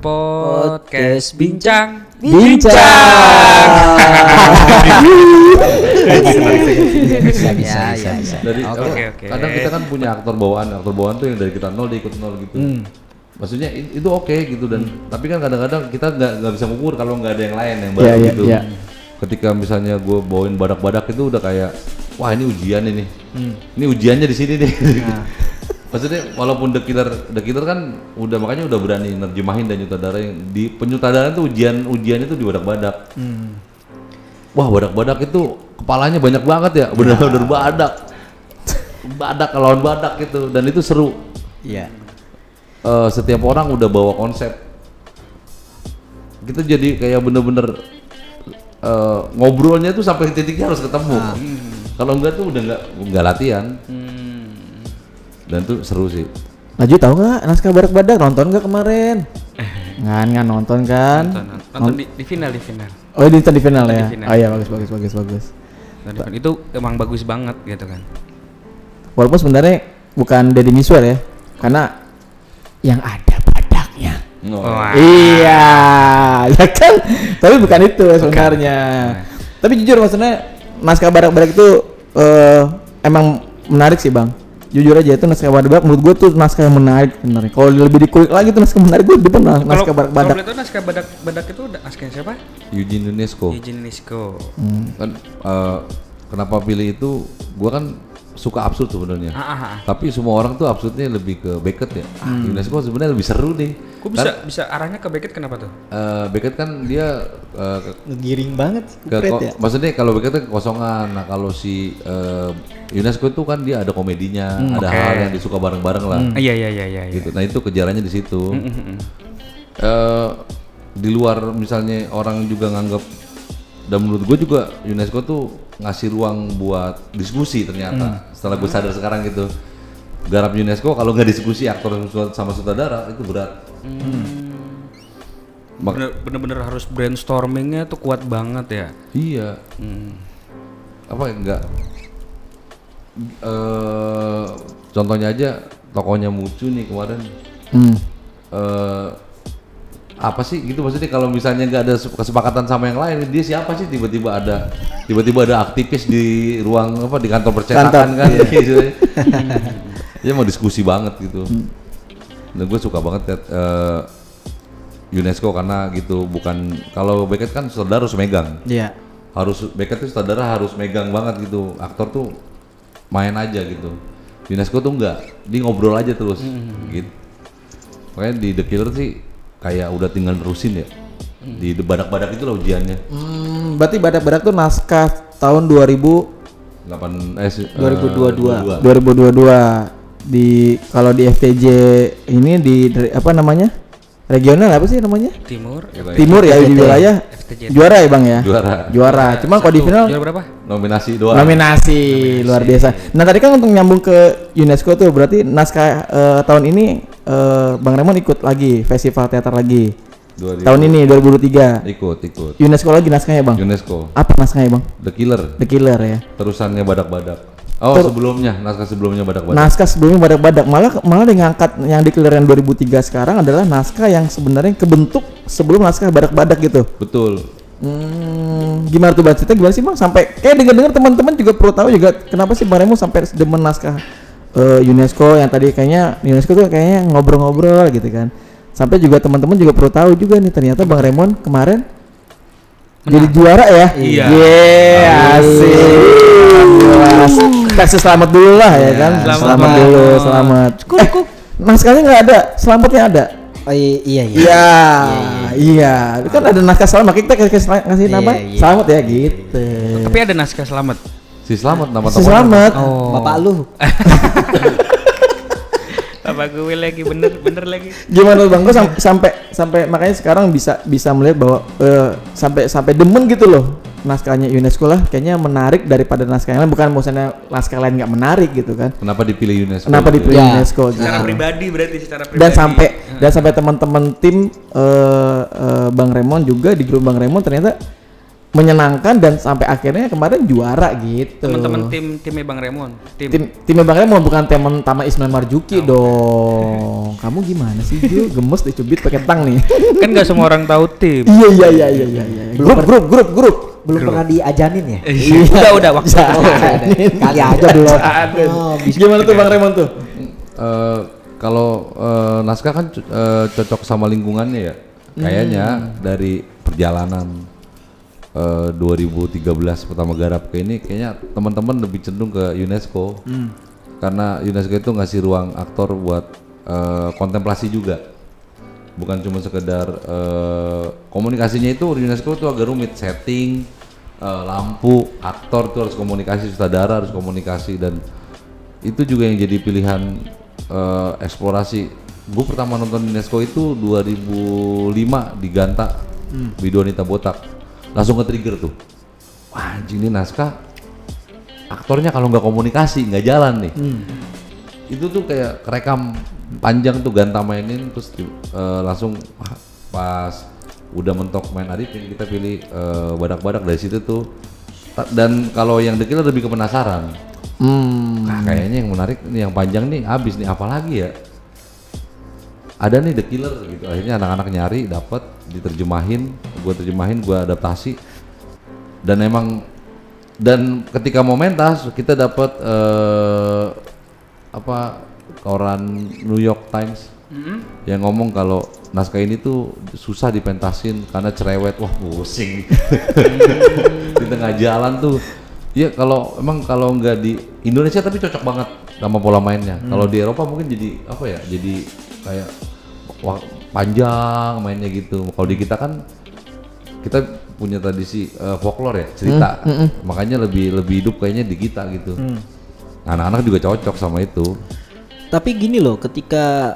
Podcast Bincang. Bincang. Bisa. Dari Oke. kadang kita kan punya aktor bawaan tuh yang dari kita nol dia ikut nol gitu. Maksudnya itu oke gitu dan tapi kan kadang-kadang kita nggak bisa mengukur kalau nggak ada yang lain yang baru gitu. Ketika misalnya gue bawain badak-badak itu udah kayak wah ini ujian ini. Ini ujiannya di sini deh. Maksudnya walaupun The Killer kan makanya udah berani nerjemahin dan nyutradara yang di penyutradaraan tuh ujiannya tuh di badak-badak. Wah badak-badak itu kepalanya banyak banget ya, bener-bener badak lawan badak gitu dan itu seru. Iya. Setiap orang udah bawa konsep. Kita jadi kayak bener-bener ngobrolnya tuh sampai titiknya harus ketemu. Kalau enggak tuh udah nggak latihan. Dan tuh seru sih. Laju tahu nggak naskah badak-badak nonton nggak kemarin? Nggak nonton kan? Nonton di final. Oh di final ya? Di final. Oh iya bagus. Itu emang bagus banget gitu kan. Walaupun sebenarnya bukan Deddy Miswar ya, karena yang ada badaknya. Wah. Iya, ya kan? Tapi bukan itu sebenarnya. Tapi jujur maksudnya naskah badak-badak itu emang menarik sih bang. Jujur aja itu naskah badak-badak menurut gue tuh naskah yang menarik sebenarnya. Kalau lebih dikulik lagi tuh naskah menarik gue depan naskah badak-badak. Kalau itu naskah badak itu naskahnya siapa? Eugene Ionesco. Kan kenapa pilih itu? Gue kan suka absurd sebenarnya. Tapi semua orang tuh absurdnya lebih ke Beckett ya. Ionesco sebenarnya lebih seru nih. Kok bisa arahnya ke Beckett kenapa tuh? Beckett kan dia Ngegiring banget ya. Maksudnya kalau Beckett kan kekosongan. Nah kalau si Ionesco itu kan dia ada komedinya, ada hal yang disuka bareng-bareng lah. Iya. Gitu. Nah itu kejarannya di situ. Di luar misalnya orang juga nganggap dan menurut gue juga UNESCO tuh ngasih ruang buat diskusi ternyata. Setelah gue sadar sekarang gitu. Garap UNESCO kalau nggak diskusi aktor sama sutradara itu berat. Bener-bener harus brainstormingnya tuh kuat banget ya. Iya. Apa enggak? Contohnya aja tokohnya Mucu nih kemarin. Apa sih gitu maksudnya kalau misalnya nggak ada kesepakatan sama yang lain dia siapa sih tiba-tiba ada aktivis di ruang di kantor percetakan kan gitu. Dia mau diskusi banget gitu. Dan gue suka banget liat UNESCO karena gitu bukan kalau Beckett kan sutradara harus megang. Iya. Beckett tuh sutradara harus megang banget gitu. Aktor tuh main aja gitu. UNESCO tuh enggak, dia ngobrol aja terus gitu. Makanya di The Killer sih kayak udah tinggal nerusin ya. Di badak-badak itu lah ujiannya. Berarti badak-badak tuh naskah tahun 2022. Di kalau di FTJ ini di apa namanya? Regional apa sih namanya? Timur ya di wilayah juara ya bang ya? Juara. Cuma kalau di final juara berapa? Nominasi doang. Nominasi luar biasa. Nah tadi kan untuk nyambung ke UNESCO tuh berarti naskah tahun ini Bang Raymond ikut lagi festival teater lagi. Tahun ini 2023. Ikut. UNESCO lagi naskahnya bang? UNESCO. Apa naskahnya bang? The Killer ya. Terusannya badak-badak. Naskah sebelumnya badak-badak. Naskah sebelumnya badak-badak malah yang ngangkat yang di Killer yang 2003 sekarang adalah naskah yang sebenarnya kebentuk sebelum naskah badak-badak gitu. Betul. Gimana tuh cerita gimana sih bang? Sampai kayak dengar teman-teman juga perlu tahu juga kenapa sih Bang Raymond sampai demen naskah UNESCO yang tadi kayaknya UNESCO tuh kayaknya ngobrol-ngobrol gitu kan. Sampai juga teman-teman juga perlu tahu juga nih ternyata Bang Raymond kemarin jadi juara ya. Iya. Asik. Kasih selamat dulu lah ya kan. Selamat. Naskahnya nggak ada, selamatnya ada. Oh iya. Iya. Kan ada naskah selamat kita kasih nama selamat ya gitu. Tapi ada naskah selamat. Si Selamat nama Si Selamat. Oh. Bapak lu. Bapak gue lagi bener lagi. Gimana bang? Gue sampai makanya sekarang bisa melihat bahwa sampai demen gitu loh naskahnya UNESCO lah. Kayaknya menarik daripada naskah yang lain. Bukan maksudnya naskah lain nggak menarik gitu kan? Kenapa dipilih UNESCO? UNESCO? Secara gitu. pribadi berarti secara pribadi. Dan sampai teman-teman tim Bang Raymond juga di grup Bang Raymond ternyata menyenangkan dan sampai akhirnya kemarin juara gitu. Teman-teman timnya Bang Remon. Timnya Bang Remon bukan teman Tama Ismail Marzuki dong. Kamu gimana sih Ju? Gemes dicubit pakai tang nih. Kan nggak semua orang tahu tim. Iya. Grup. Belum pernah diajanin ya? Udah waktu. Kali aja belum. Gimana tuh Bang Remon tuh? Kalau naskah kan cocok sama lingkungannya ya. Kayaknya dari perjalanan 2013 pertama garap ke ini, kayaknya teman-teman lebih cenderung ke UNESCO. Karena UNESCO itu ngasih ruang aktor buat kontemplasi juga. Bukan cuma sekedar komunikasinya itu UNESCO itu agak rumit, setting, lampu, aktor itu harus komunikasi, sutradara harus komunikasi, dan itu juga yang jadi pilihan eksplorasi. Gue pertama nonton UNESCO itu 2005 di Ganta, Bidu Anita Botak, langsung ke trigger tuh. Wah anjing, ini naskah aktornya kalau nggak komunikasi nggak jalan nih. Itu tuh kayak kerekam panjang tuh Ganta mainin, terus langsung pas udah mentok main Arifin kita pilih Badak-Badak dari situ tuh. Dan kalau yang The Killer lebih ke penasaran. Nah, kayaknya yang menarik nih yang panjang nih habis nih, apalagi ya ada nih The Killer gitu. Akhirnya anak-anak nyari, dapat, diterjemahin, gue adaptasi, dan ketika mau mentas kita dapat koran New York Times yang ngomong kalau naskah ini tuh susah dipentasin karena cerewet. Wah pusing. Di tengah jalan tuh. Ya kalau nggak di Indonesia tapi cocok banget sama pola mainnya. Kalau di Eropa mungkin jadi jadi kayak panjang mainnya gitu. Kalau di kita kan kita punya tradisi folklore ya, cerita. Makanya lebih hidup kayaknya di kita gitu. Anak-anak juga cocok sama itu. Tapi gini loh, ketika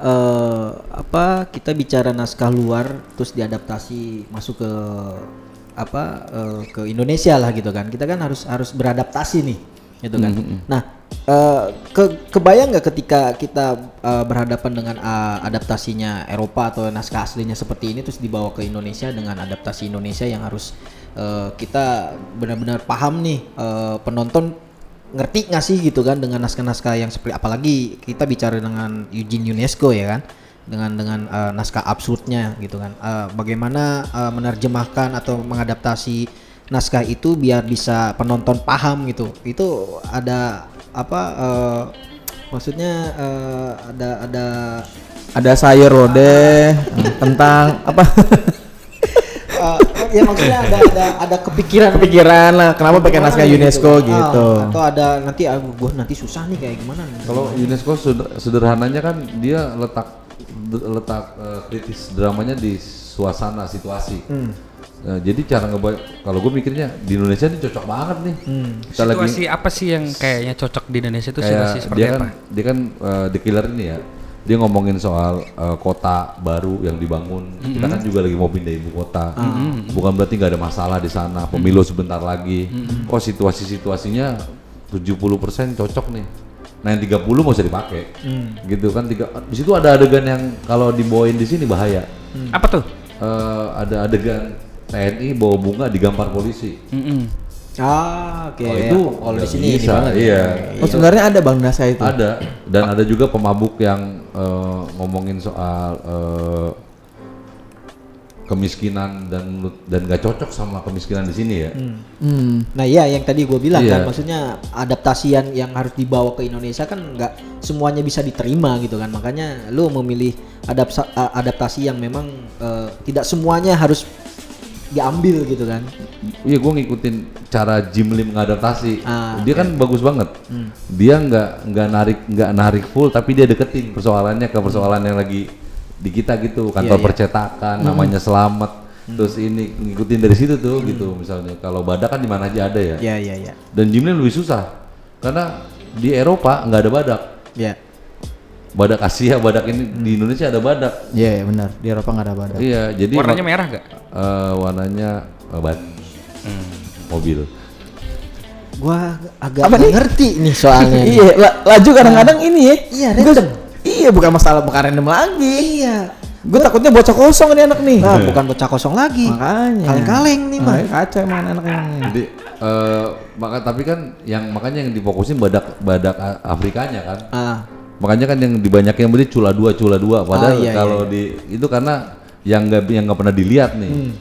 kita bicara naskah luar terus diadaptasi masuk ke ke Indonesia lah gitu kan, kita kan harus beradaptasi nih gitu kan. Nah kebayang nggak ketika kita berhadapan dengan adaptasinya Eropa atau naskah aslinya seperti ini terus dibawa ke Indonesia dengan adaptasi Indonesia yang harus kita benar-benar paham nih, penonton ngerti nggak sih gitu kan dengan naskah-naskah yang seperti, apalagi kita bicara dengan Eugene UNESCO ya kan, dengan naskah absurdnya gitu kan, bagaimana menerjemahkan atau mengadaptasi naskah itu biar bisa penonton paham gitu. Itu ada maksudnya ada sayur lodeh tentang apa? Ya maksudnya ada kepikiran lah kenapa pakai naskah UNESCO gitu. Atau ada nanti susah nih kayak gimana nih. Kalau UNESCO sederhananya kan dia letak kritis dramanya di suasana situasi. Nah, jadi cara kalau gue mikirnya di Indonesia ini cocok banget nih. Situasi apa sih yang kayaknya cocok di Indonesia itu situasi seperti apa? Dia kan The Killer ini ya, dia ngomongin soal kota baru yang dibangun. Kita kan juga lagi mau pindah ibu kota. Bukan berarti nggak ada masalah di sana. Pemilu sebentar lagi. Oh situasinya 70% cocok nih. Nah yang 30 mau usah dipakai, gitu kan. Di situ ada adegan yang kalau dibawain di sini bahaya. Apa tuh? Ada adegan TNI bawa bunga digampar polisi. Oke. Oh, itu kalau di sini bisa, banget. iya. Oh sebenarnya ada Bang Nasa itu. Ada, dan ada juga pemabuk yang ngomongin soal kemiskinan dan gak cocok sama kemiskinan di sini ya. Nah iya yang tadi gue bilang Iya. kan, maksudnya adaptasi yang harus dibawa ke Indonesia kan nggak semuanya bisa diterima gitu kan, makanya lu memilih adaptasi yang memang tidak semuanya harus diambil gitu kan. Iya, gue ngikutin cara Jim Lee mengadaptasi. Dia kan bagus banget. Dia nggak narik full, tapi dia deketin persoalannya ke persoalan yang lagi di kita gitu. Kantor percetakan, namanya Selamat. Terus ini ngikutin dari situ tuh gitu. Misalnya kalau Badak kan di mana aja ada ya. Iya. Dan Jim Lee lebih susah karena di Eropa nggak ada badak. Iya. Badak Asia, badak ini di Indonesia ada badak. Iya benar, di Eropa nggak ada badak. Iya, jadi Warnanya merah gak? warnanya ban mobil. Gua agak nggak ngerti nih soalnya. Iya, laju kadang-kadang ini ya. Iya, random. Iya, bukan masalah bukan random lagi. Iya. Gue takutnya bocah kosong ini anak nih. Nah, bukan bocah kosong lagi. Makanya. Kaleng-kaleng nih mah. Kacau emang anak ini. Jadi tapi kan makanya yang difokusin badak Afrikanya kan. Makanya kan yang dibanyakin beli cula dua padahal iya, kalau iya. itu karena yang nggak pernah dilihat nih.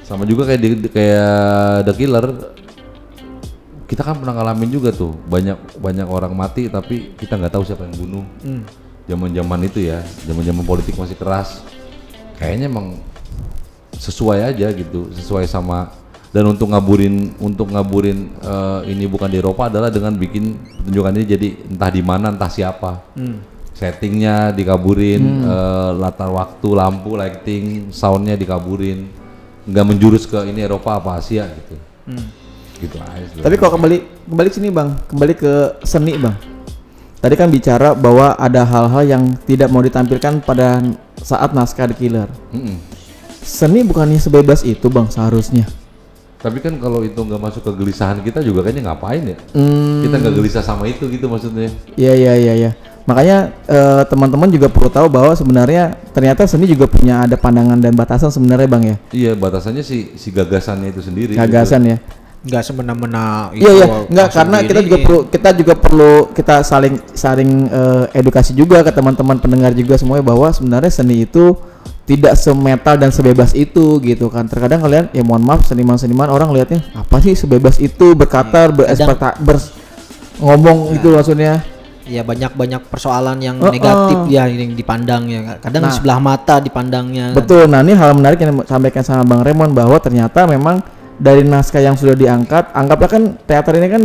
Sama juga kayak The Killer. Kita kan pernah ngalamin juga tuh banyak orang mati tapi kita nggak tahu siapa yang bunuh. Zaman itu ya, zaman politik masih keras. Kayaknya emang sesuai aja gitu, sesuai sama. Dan untuk ngaburin ini bukan di Eropa adalah dengan bikin pertunjukan ini jadi entah di mana entah siapa. Settingnya dikaburin, latar waktu, lampu, lighting, soundnya dikaburin, nggak menjurus ke ini Eropa apa Asia gitu. Gitu aja. Tapi kalau kembali sini bang, kembali ke seni bang. Tadi kan bicara bahwa ada hal-hal yang tidak mau ditampilkan pada saat naskah The Killer. Seni bukannya sebebas itu bang seharusnya. Tapi kan kalau itu nggak masuk ke kegelisahan kita juga kayaknya ngapain ya? Kita nggak gelisah sama itu gitu maksudnya. Iya. Makanya teman-teman juga perlu tahu bahwa sebenarnya ternyata seni juga punya ada pandangan dan batasan sebenarnya bang ya. Iya, batasannya si gagasannya itu sendiri. Gagasan gitu. ya. Nggak semena-mena Iya, enggak karena kita juga perlu saling edukasi juga ke teman-teman pendengar juga semuanya bahwa sebenarnya seni itu tidak semetal dan sebebas itu gitu kan. Terkadang kalian ya mohon maaf seniman-seniman orang lihatnya apa sih sebebas itu berkata ngomong gitu maksudnya. Ya banyak persoalan yang negatif ya yang dipandang ya. Kadang sebelah mata dipandangnya. Betul. Nah, ini hal menarik yang disampaikan sama Bang Raymond bahwa ternyata memang dari naskah yang sudah diangkat, anggaplah kan teater ini kan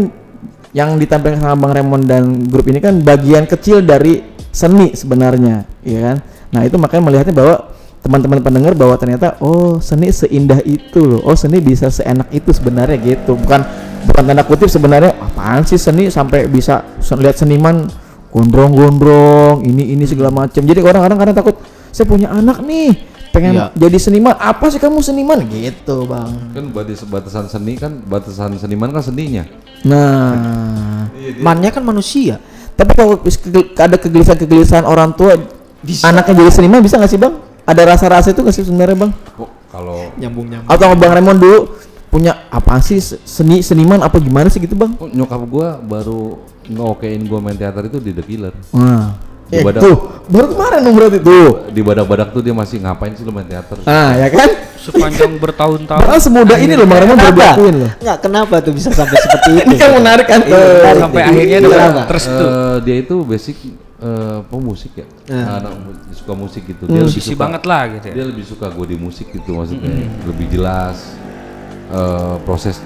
yang ditampilkan sama Bang Raymond dan grup ini kan bagian kecil dari seni sebenarnya, ya kan? Nah, itu makanya melihatnya bahwa teman-teman pendengar bahwa ternyata seni seindah itu loh. Seni bisa seenak itu sebenarnya gitu. Bukan tanda kutip sebenarnya apaan sih seni sampai bisa lihat seniman gondrong-gondrong, ini segala macam. Jadi orang-orang kadang takut, saya punya anak nih pengen jadi seniman, apa sih kamu seniman gitu bang? Kan batasan seniman kan seninya. Nah, mannya kan manusia. tapi kalau ada kegelisahan orang tua anaknya jadi seniman bisa nggak sih bang? Ada rasa-rasa itu nggak sih sebenarnya bang? Kalau Nyambung. Atau Bang Raymond dulu punya apa sih seniman apa gimana sih gitu bang? nyokap gua baru ngeokein gua main teater itu di The Killer. Nah. Di badak, Tuh, baru kemarin dong berarti tuh. di badak-badak tuh dia masih ngapain sih lu main teater? Ya kan? Sepanjang bertahun-tahun. Padahal semudah ini loh, Bang Raymond baru diakuin loh. Enggak, kenapa tuh bisa sampai seperti itu? Ini kan menarik kan? Sampai akhirnya dapat terus tuh. Dia itu basic pemusik ya, anak suka musik gitu. Dia lebih Musisi suka, banget lah gitu ya. Dia lebih suka gue di musik gitu maksudnya, lebih jelas proses.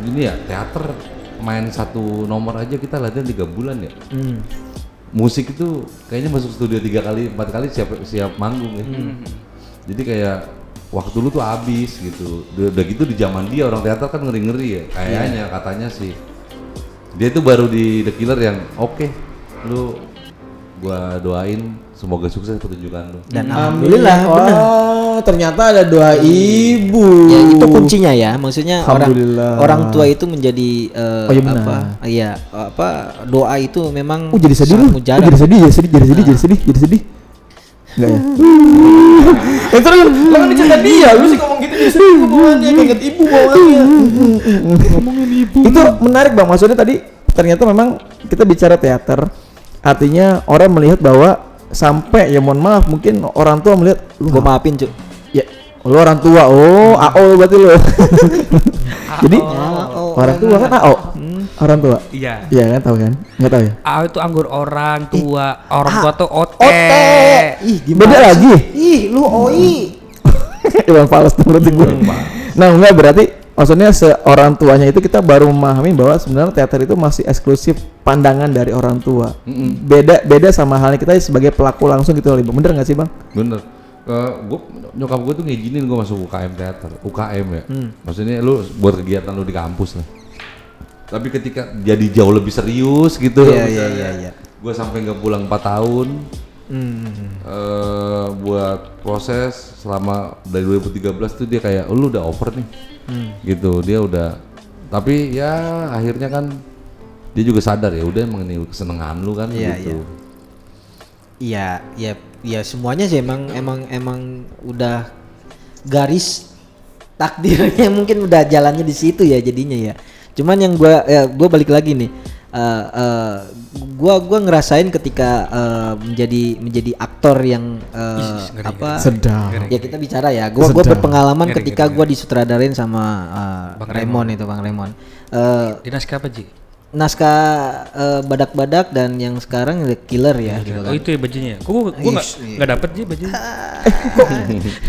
Gini ya, teater main satu nomor aja kita latihan 3 bulan ya. Musik itu kayaknya masuk studio 3 kali 4 kali siap manggung ya. Jadi kayak waktu lu tuh habis gitu. Udah gitu di zaman dia orang teater kan ngeri-ngeri ya. Kayaknya katanya sih. Dia tuh baru di The Killer yang oke, lu gua doain semoga sukses pertunjukan lu. Dan alhamdulillah benar. Ternyata ada doa ibu. Ya itu kuncinya ya, maksudnya Alhamdulillah. orang tua itu menjadi iya benar. doa itu memang Jadi sedih lu. mujarab. Jadi sedih. Enggak ya? Itu lu kan cerita dia, lu sih ngomong gitu jadi sedih bawaannya, kayak ibu bawaannya. Ngomongin ibu. Itu menarik Bang, maksudnya tadi ternyata memang kita bicara teater, artinya orang melihat bahwa sampai ya mohon maaf mungkin orang tua melihat lu Gue maafin Cuk. ya lu orang tua AO berarti lu. Jadi orang tua kan AO. Orang tua. Iya. Iya kan tahu kan? Enggak tahu ya? Itu anggur orang tua. Orang tua tuh ote. Ih, Beda lagi. Ih, lu oi. Bang Fales tuh berarti gue. Nah, enggak berarti maksudnya seorang tuanya itu kita baru memahami bahwa sebenarnya teater itu masih eksklusif pandangan dari orang tua. Beda sama halnya kita sebagai pelaku langsung gitu loh. Bener nggak sih Bang? Bener. Nyokap gue tuh ngizinin gue masuk UKM teater. UKM ya. Maksudnya lu buat kegiatan lu di kampus lah. Tapi ketika jadi jauh lebih serius gitu, Iya. gue sampai nggak pulang 4 tahun. Buat proses selama dari 2013 tuh dia kayak lu udah over nih. Gitu dia udah, tapi ya akhirnya kan dia juga sadar ya udah emang ini kesenangan lu kan gitu. Iya, ya semuanya sih emang udah garis takdirnya mungkin udah jalannya di situ ya jadinya ya. Cuman yang gua balik lagi nih. Gua ngerasain ketika menjadi aktor yang Sedap. ya kita bicara ya. Gua Sedap. berpengalaman Ngeri, ketika ngeri, gua disutradarain sama Bang Raymond itu Bang Raymond. Di naskah apa Ji? Naskah Badak-Badak dan yang sekarang The Killer ya gitu Oh kan. itu ya bajunya. Gua nggak dapet Ji bajunya.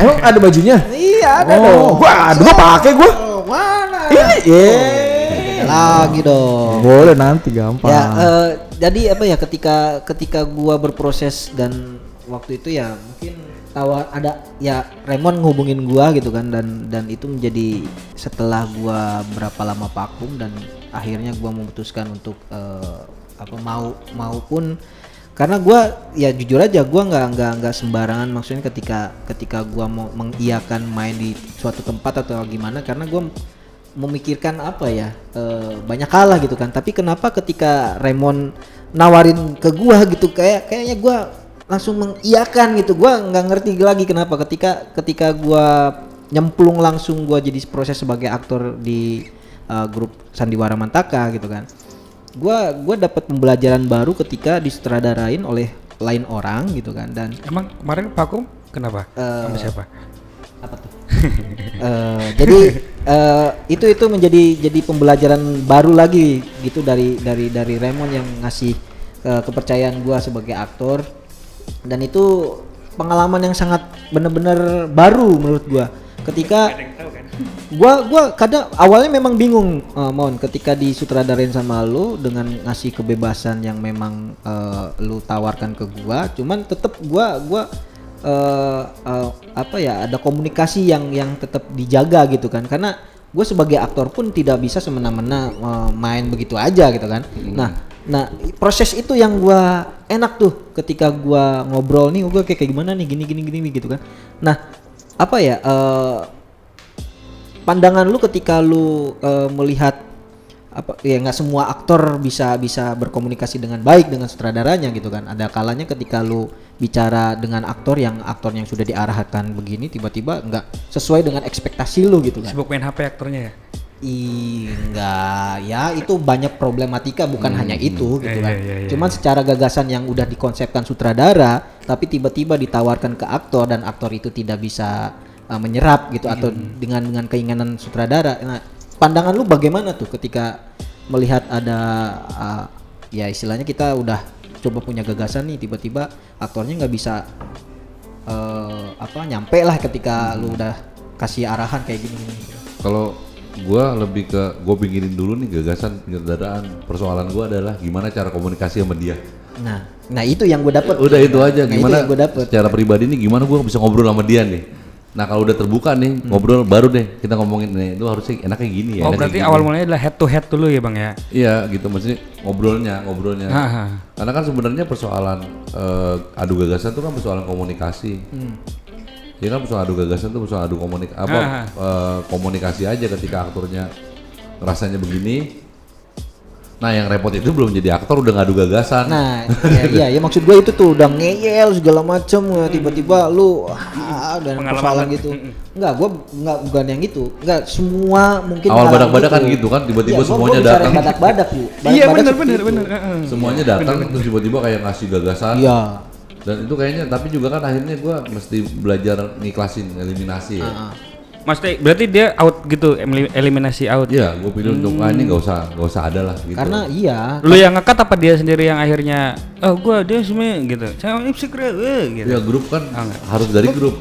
Emang ada bajunya? Iya ada Oh, gua pakai gua. Mana? Ini, Lagi dong. boleh nanti gampang. Ya, jadi apa ya ketika gua berproses dan waktu itu ya mungkin ada ya Raymond ngehubungin gua gitu kan dan itu menjadi setelah gua berapa lama vakum dan akhirnya gua memutuskan untuk maupun karena gua ya jujur aja gua nggak sembarangan maksudnya ketika gua mau mengiyakan main di suatu tempat atau gimana karena gua memikirkan apa ya banyak hal lah gitu kan. Tapi kenapa ketika Raymond nawarin ke gua gitu kayaknya gua langsung mengiyakan gitu. Gua nggak ngerti lagi kenapa ketika gua nyemplung langsung gua jadi proses sebagai aktor di grup Sandiwara Mantaka gitu kan. Gua dapat pembelajaran baru ketika disutradarain oleh lain orang gitu kan. Dan Emang kemarin vakum kenapa? Sama siapa? apa tuh? Jadi itu menjadi pembelajaran baru lagi gitu dari Raymond yang ngasih kepercayaan gua sebagai aktor dan itu pengalaman yang sangat benar-benar baru menurut gua ketika gua kadang awalnya memang bingung Mon ketika disutradarain sama lu dengan ngasih kebebasan yang memang lu tawarkan ke gua cuman tetap gua ada komunikasi yang tetap dijaga gitu kan karena gue sebagai aktor pun tidak bisa semena-mena main begitu aja gitu kan. Nah proses itu yang gue enak tuh ketika gue ngobrol nih gue kayak gimana nih gini gitu kan. Nah apa ya pandangan lu ketika lu melihat apa ya nggak semua aktor bisa berkomunikasi dengan baik dengan sutradaranya gitu kan. Ada kalanya ketika lu bicara dengan aktor yang sudah diarahkan begini tiba-tiba nggak sesuai dengan ekspektasi lu gitu kan. Sibuk main HP aktornya ya? Enggak ya itu banyak problematika bukan hanya itu gitu kan. Iya. Cuman secara gagasan yang udah dikonsepkan sutradara tapi tiba-tiba ditawarkan ke aktor dan aktor itu tidak bisa menyerap gitu atau dengan keinginan sutradara. Nah, pandangan lu bagaimana tuh ketika melihat ada ya istilahnya kita udah coba punya gagasan nih tiba-tiba aktornya nggak bisa nyampe lah ketika lu udah kasih arahan kayak gini. Kalau gua lebih ke gua pikirin dulu nih gagasan penyutradaraan. Persoalan gua adalah gimana cara komunikasi sama dia. Nah itu yang gue dapet. Udah itu aja Nah, gimana itu yang gue dapet. secara pribadi nih gimana gua bisa ngobrol sama dia nih. Nah kalau udah terbuka nih ngobrol baru deh kita ngomongin nih itu harusnya enaknya gini ya. Oh berarti awal mulanya adalah head to head dulu ya Bang ya? Iya gitu maksudnya ngobrolnya. Aha. Karena kan sebenarnya persoalan adu gagasan itu kan persoalan komunikasi. Ya kan persoalan adu gagasan itu persoalan adu komunikasi aja ketika aktornya rasanya begini. Nah yang repot itu belum jadi aktor udah ngadu gagasan. Nah ya maksud gue itu tuh udah ngeyel segala macem tiba-tiba lu dan persoalan gitu. Enggak, gue bukan yang itu. Enggak semua mungkin Awal hal badak-badak gitu. kan gitu kan tiba-tiba Iya, semuanya gua bicara datang. badak-badak Bu. Iya Badak-badak seperti bener. itu. Semuanya datang terus tiba-tiba kayak ngasih gagasan. Iya. Dan itu kayaknya tapi juga kan akhirnya gue mesti belajar ngiklasin eliminasi ya. Maksudnya berarti dia out gitu, eliminasi out. Iya, gue pilih untuk ini nggak usah ada lah gitu. Karena iya. Lu yang ngekat apa dia sendiri yang akhirnya dia semuanya gitu. Saya secret gitu. ya grup kan harus dari grup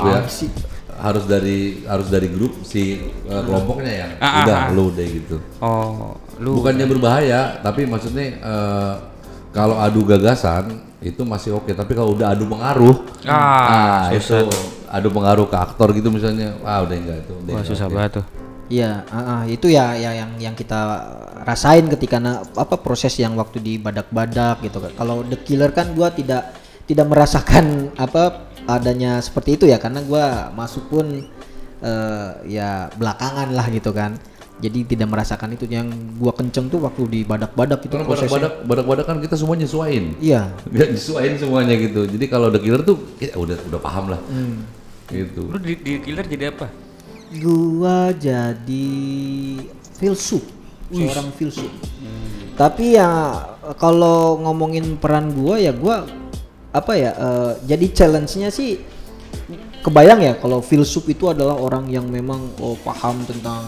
ya. Harus dari grup si kelompoknya yang udah lu deh gitu. Oh, lu Bukannya berbahaya, tapi maksudnya kalau adu gagasan itu masih oke, tapi kalau udah adu pengaruh, itu adu pengaruh ke aktor gitu misalnya, udah enggak itu. wah susah banget tuh. Iya, itu ya yang kita rasain ketika proses yang waktu di badak-badak gitu kan. Kalau The Killer kan gua tidak merasakan adanya seperti itu ya karena gua masuk pun ya belakangan lah gitu kan. Jadi tidak merasakan itu. Yang gua kenceng tuh waktu di badak-badak itu Karena prosesnya. badak-badak kan kita semua nyesuain. Iya. Dia nyesuain semuanya gitu. Jadi kalau The Killer tuh ya udah paham lah. Gitu. Lu di Killer jadi apa? Gua jadi filsuf, seorang filsuf. Tapi ya kalau ngomongin peran gua ya gua apa ya jadi challenge-nya sih kebayang ya kalau filsuf itu adalah orang yang memang paham tentang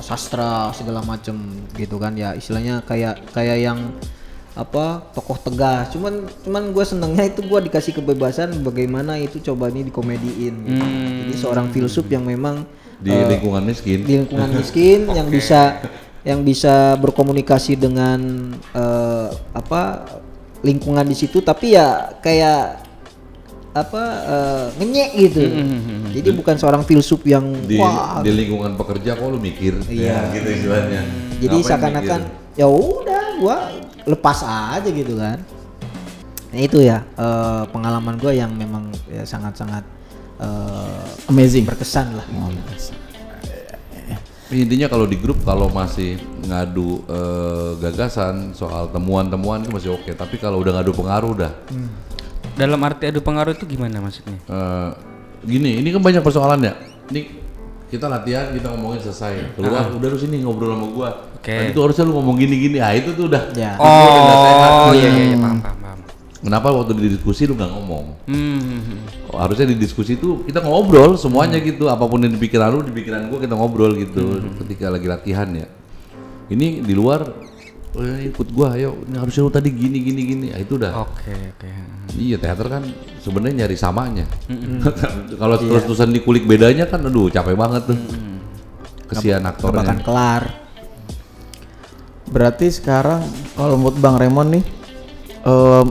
sastra segala macem gitu kan ya, istilahnya kayak yang apa tokoh tegas. Cuman gue senengnya itu gue dikasih kebebasan bagaimana itu coba ini dikomediin gitu. Jadi seorang filsuf yang memang Di lingkungan miskin. di lingkungan miskin yang bisa berkomunikasi dengan apa lingkungan di situ, tapi ya kayak apa ngenyek gitu. Jadi bukan seorang filsuf yang Di wah. lingkungan pekerja kok lu mikir Iya. ya, gitu istilahnya. Jadi Ngapain seakan-akan mikir? ya udah gua lepas aja gitu kan. Nah itu ya pengalaman gua yang memang ya sangat-sangat Amazing. berkesan lah. Intinya kalau di grup kalau masih ngadu gagasan soal temuan-temuan itu masih oke, tapi kalau udah ngadu pengaruh udah. Dalam arti adu pengaruh itu gimana maksudnya? Gini, ini kan banyak persoalan ya. Ini kita latihan, kita ngomongin selesai. Keluar, udah lu sini ngobrol sama gua. Oke. Tadi tuh harusnya lu ngomong gini-gini. Ah itu tuh udah. Ya. Oh iya paham. Kenapa waktu di diskusi lu nggak ngomong? Harusnya di diskusi itu kita ngobrol semuanya gitu. Apapun yang di pikiran lu, di pikiran gua kita ngobrol gitu. Ketika lagi latihan ya. Ini di luar, ikut gua, ayo. Ini harusnya lu tadi gini. Ah itu udah. Oke. Iya, teater kan sebenarnya nyari samanya. Kalau terus-terusan dikulik bedanya kan aduh capek banget tuh. Kesian Gak aktornya. akan kelar. Berarti sekarang kalau menurut Bang Raymond nih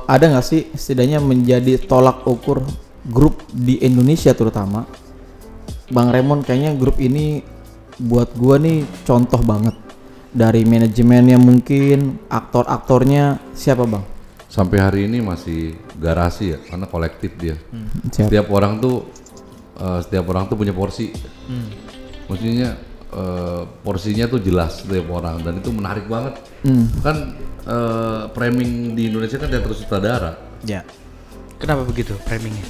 ada nggak sih setidaknya menjadi tolak ukur grup di Indonesia terutama? Bang Raymond kayaknya grup ini buat gua nih contoh banget. Dari manajemennya mungkin, aktor-aktornya siapa Bang? Sampai hari ini masih garasi ya, karena kolektif dia. Siap. Setiap orang tuh punya porsi. Maksudnya porsinya tuh jelas setiap orang dan itu menarik banget. Kan framing di Indonesia kan teater sutradara. Ya. Kenapa begitu framingnya?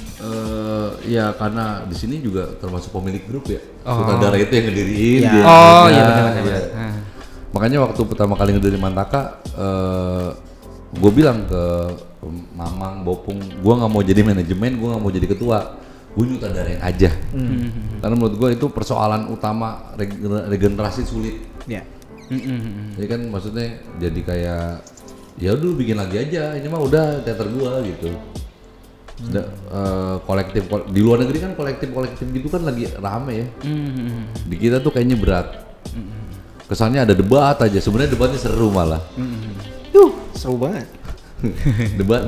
Ya karena di sini juga termasuk pemilik grup ya. Sutradara itu yang ngediriin Ya. dia. Oh Ya, iya benar. ya. Makanya waktu pertama kali ngediri Mantaka, gue bilang ke Mamang, Bopung, gue nggak mau jadi manajemen, gue nggak mau jadi ketua, gue nyutradarain aja. Karena menurut gue itu persoalan utama regenerasi sulit. Ya. Jadi kan maksudnya jadi kayak ya udah bikin lagi aja, ini mah udah teater gue gitu. Kolektif di luar negeri kan kolektif gitu kan lagi rame ya. Di kita tuh kayaknya berat. Kesannya ada debat aja, sebenarnya debatnya seru malah. Seru banget.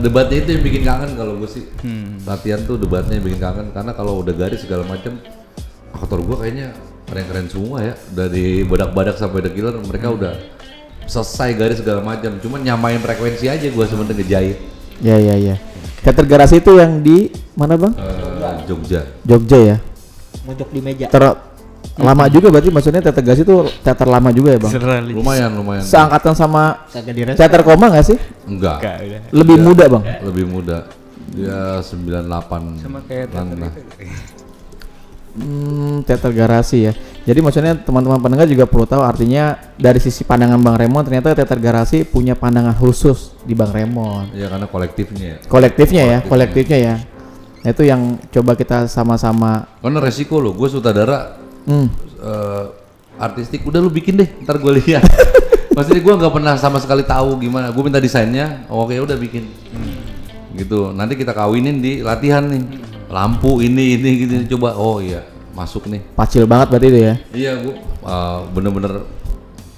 Debatnya itu yang bikin kangen kalau gue sih. Latihan tuh debatnya yang bikin kangen karena kalau udah garis segala macam aktor gue kayaknya keren-keren semua ya, dari badak-badak sampai The Killer mereka udah selesai garis segala macam, cuman nyamain frekuensi aja gue sebenarnya ngejahit. Ya. Teater Garasi itu yang di mana Bang? Jogja. Jogja ya. Mojok di meja. Lama juga berarti maksudnya Teater Garasi itu teater lama juga ya Bang? Seralis. Lumayan. Seangkatan sama Kagak direspon. Teater Koma nggak sih? Enggak. Udah. Lebih muda Bang? Lebih muda. Dia 98. Sama kayak teater Nah. Teater Garasi ya. Jadi maksudnya teman-teman pendengar juga perlu tahu artinya dari sisi pandangan Bang Raymond ternyata Teater Garasi punya pandangan khusus di Bang Raymond. Ya karena kolektifnya ya. Kolektifnya ya. Nah, itu yang coba kita sama-sama. Karena resiko loh, gue sutradara artistik udah lu bikin deh, ntar gue lihat. Maksudnya gue nggak pernah sama sekali tahu gimana. Gue minta desainnya, oke udah bikin. Gitu. Nanti kita kawinin di latihan nih. Lampu ini gitu coba. Oh iya, masuk nih. Pacil banget berarti itu ya. Iya, gue bener-bener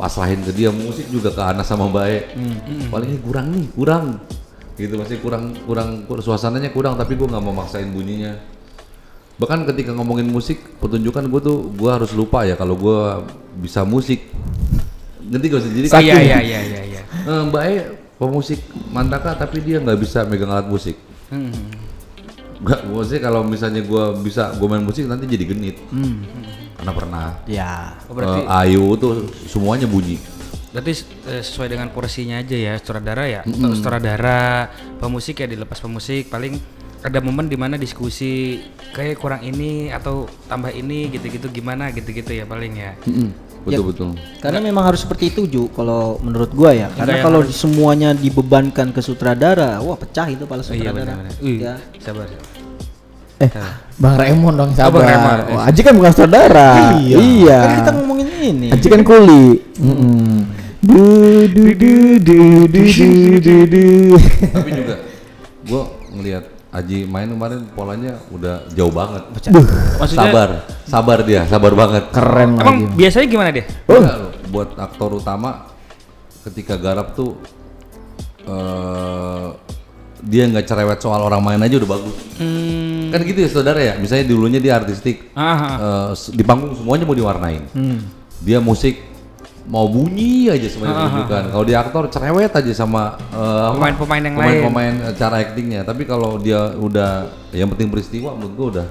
pasrahin ke dia, musik juga ke Anas sama Mbak E. Palingnya kurang. Gitu masih kurang suasananya kurang, tapi gue nggak mau maksain bunyinya. Bahkan ketika ngomongin musik pertunjukan gue harus lupa ya kalau gue bisa musik. Ngerti gak sih? Jadi Iya. Mbak E pemusik Mantaka tapi dia nggak bisa megang alat musik. Enggak, maksudnya kalau misalnya gue main musik nanti jadi genit. Karena pernah. Ya. Oh, berarti Ayu tuh semuanya bunyi. berarti sesuai dengan porsinya aja ya sutradara ya. Sutradara, pemusik ya dilepas pemusik, paling ada momen dimana diskusi kayak kurang ini atau tambah ini gitu-gitu gimana gitu-gitu ya paling ya. Betul. Karena memang harus seperti itu Ju, kalau menurut gua ya. Karena yang kalau harus- semuanya dibebankan ke sutradara, wah pecah itu kepala Iya sutradara. benar-benar. Ya. Sabar. Bang Raymond dong sabar. Bang Raymond. Oh, Aji kan bukan saudara. Iya. Kan kita ngomongin ini. Aji kan kuli. Du du du du du du du. Tapi juga gue ngelihat Aji main kemarin polanya udah jauh banget. Maksudnya Sabar dia, sabar banget. Keren emang lagi. biasanya gimana dia? Enggak, loh, buat aktor utama ketika garap tuh dia nggak cerewet soal orang main aja udah bagus. Kan gitu ya saudara ya. Misalnya dulunya dia artistik, di panggung semuanya mau diwarnain. Dia musik mau bunyi aja semuanya menunjukkan. Kalau dia aktor cerewet aja sama Pemain-pemain yang lain. pemain cara aktingnya. Tapi kalau dia udah yang penting peristiwa menurut gua udah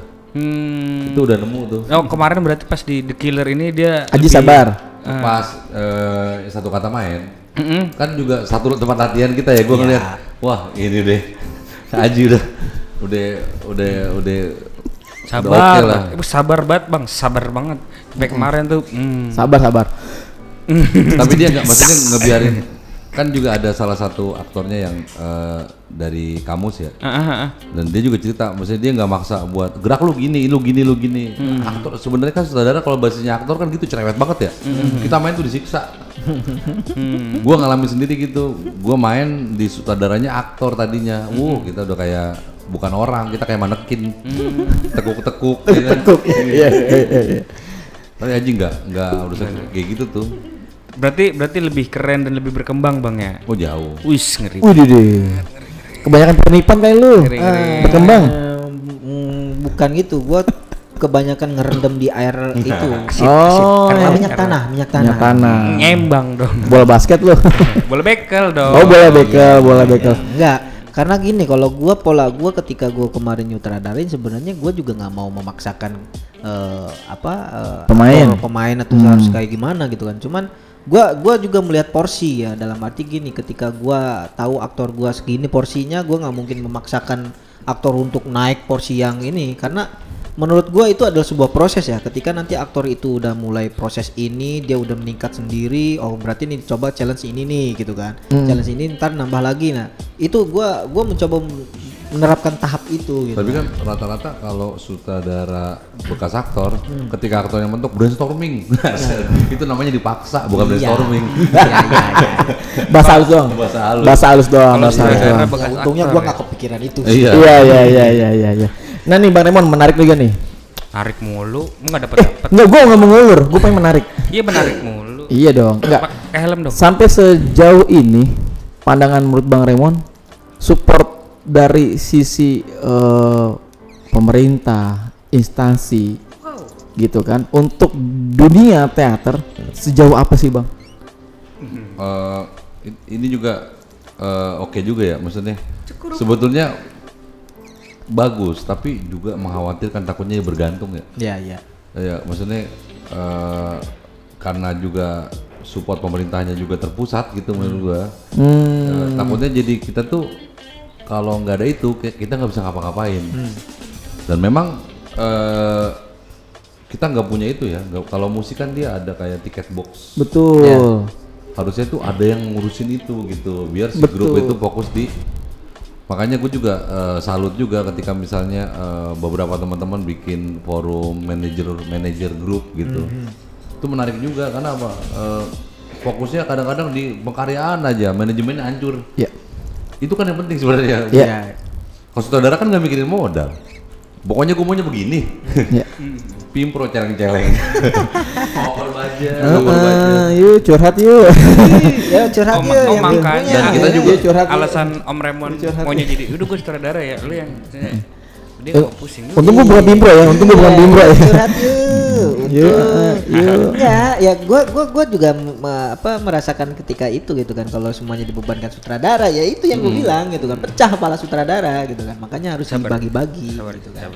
itu udah nemu tuh. Oh kemarin berarti pas di The Killer ini dia Aji lebih- sabar. Pas satu kata main kan juga satu tempat latihan kita ya gue ngeliat wah ini deh Aji udah sabar oke lah. sabar banget bang, sabar banget sampai kemarin tuh Sabar. Tapi dia nggak maksudnya ngebiarin kan juga ada salah satu aktornya yang dari Kamus ya dan dia juga cerita maksudnya dia nggak maksa buat gerak lu gini. Aktor sebenarnya kan saudara kalau bahasanya aktor kan gitu cerewet banget ya. Kita main tuh disiksa. Gua ngalamin sendiri gitu. Gua main di sutradaranya aktor tadinya. Kita udah kayak bukan orang, kita kayak manekin. Tekuk-tekuk ya kan? Iya. Tapi Aji nggak urusan kayak gitu tuh. berarti lebih keren dan lebih berkembang bang ya. Oh jauh. Wis ngeri. Wih deh. Kebanyakan penipan kayak lu. Berkembang. Bukan gitu, gua kebanyakan ngerendam di air itu. Oh. Karena minyak tanah. Minyak tanah. Ngembang dong. Bola basket lu. Boleh bekel dong. Oh, bola bekel. Enggak, karena gini, kalau pola gua ketika gua kemarin nyutradarain sebenarnya gua juga nggak mau memaksakan Pemain. aktor, pemain atau harus kayak gimana gitu kan. Cuman gua juga melihat porsi ya, dalam arti gini, ketika gua tahu aktor gua segini porsinya, gua nggak mungkin memaksakan aktor untuk naik porsi yang ini, karena menurut gua itu adalah sebuah proses ya. Ketika nanti aktor itu udah mulai proses ini, dia udah meningkat sendiri, oh berarti nih coba challenge ini nih gitu kan. Challenge ini ntar nambah lagi. Nah, itu gua mencoba menerapkan tahap itu gitu. Tapi kan rata-rata kalau sutradara bekas aktor, ketika aktor yang mentok brainstorming, itu namanya dipaksa, bukan brainstorming. Bahasa halus doang. Bahasa halus doang. sutradara bekas Ya, untungnya aktor gua ya. nggak kepikiran itu. Iya. Iya. Nah nih Bang Raymond menarik juga nih. Narik mulu, nggak dapet. Enggak, gua nggak mengulur, gua pengen menarik. Iya menarik mulu. Iya dong. Enggak. Pakai helm dong. Sampai sejauh ini pandangan menurut Bang Raymond support dari sisi pemerintah, instansi gitu kan untuk dunia teater sejauh apa sih Bang? Ini juga oke juga ya, maksudnya sebetulnya bagus, tapi juga mengkhawatirkan takutnya bergantung ya. Iya. Ya, maksudnya karena juga support pemerintahnya juga terpusat gitu menurut gua. Takutnya jadi kita tuh kalau nggak ada itu kita nggak bisa ngapa-ngapain. Dan memang kita nggak punya itu ya. Kalau musik kan dia ada kayak tiket box. Betul. Harusnya tuh ada yang ngurusin itu gitu, biar si Betul. grup itu fokus di. Makanya gue juga salut juga ketika misalnya beberapa teman-teman bikin forum manajer grup gitu. Itu menarik juga karena apa? Fokusnya kadang-kadang di pengkaryaan aja, manajemennya hancur. Ya. Itu kan yang penting sebenarnya. Ya. Kalau saudara kan nggak mikirin modal. Pokoknya gue maunya begini. Ya. Pimpro celeng-celeng. Over budget. Yuk curhat yuk. Ya curhat Oh, ya. oh makanya Dan kita juga curhat yuk. alasan Om Raymond maunya jadi udah gue sutradara ya lu yang dia nggak pusing. Untung gua bukan bimbro ya, untung gua bukan bimbro ya. Curhat yuk. Ya, gua juga merasakan ketika itu gitu kan, kalau semuanya dibebankan sutradara, ya itu yang gue bilang gitu kan, pecah kepala sutradara gitu kan, makanya harus dibagi-bagi gitu kan.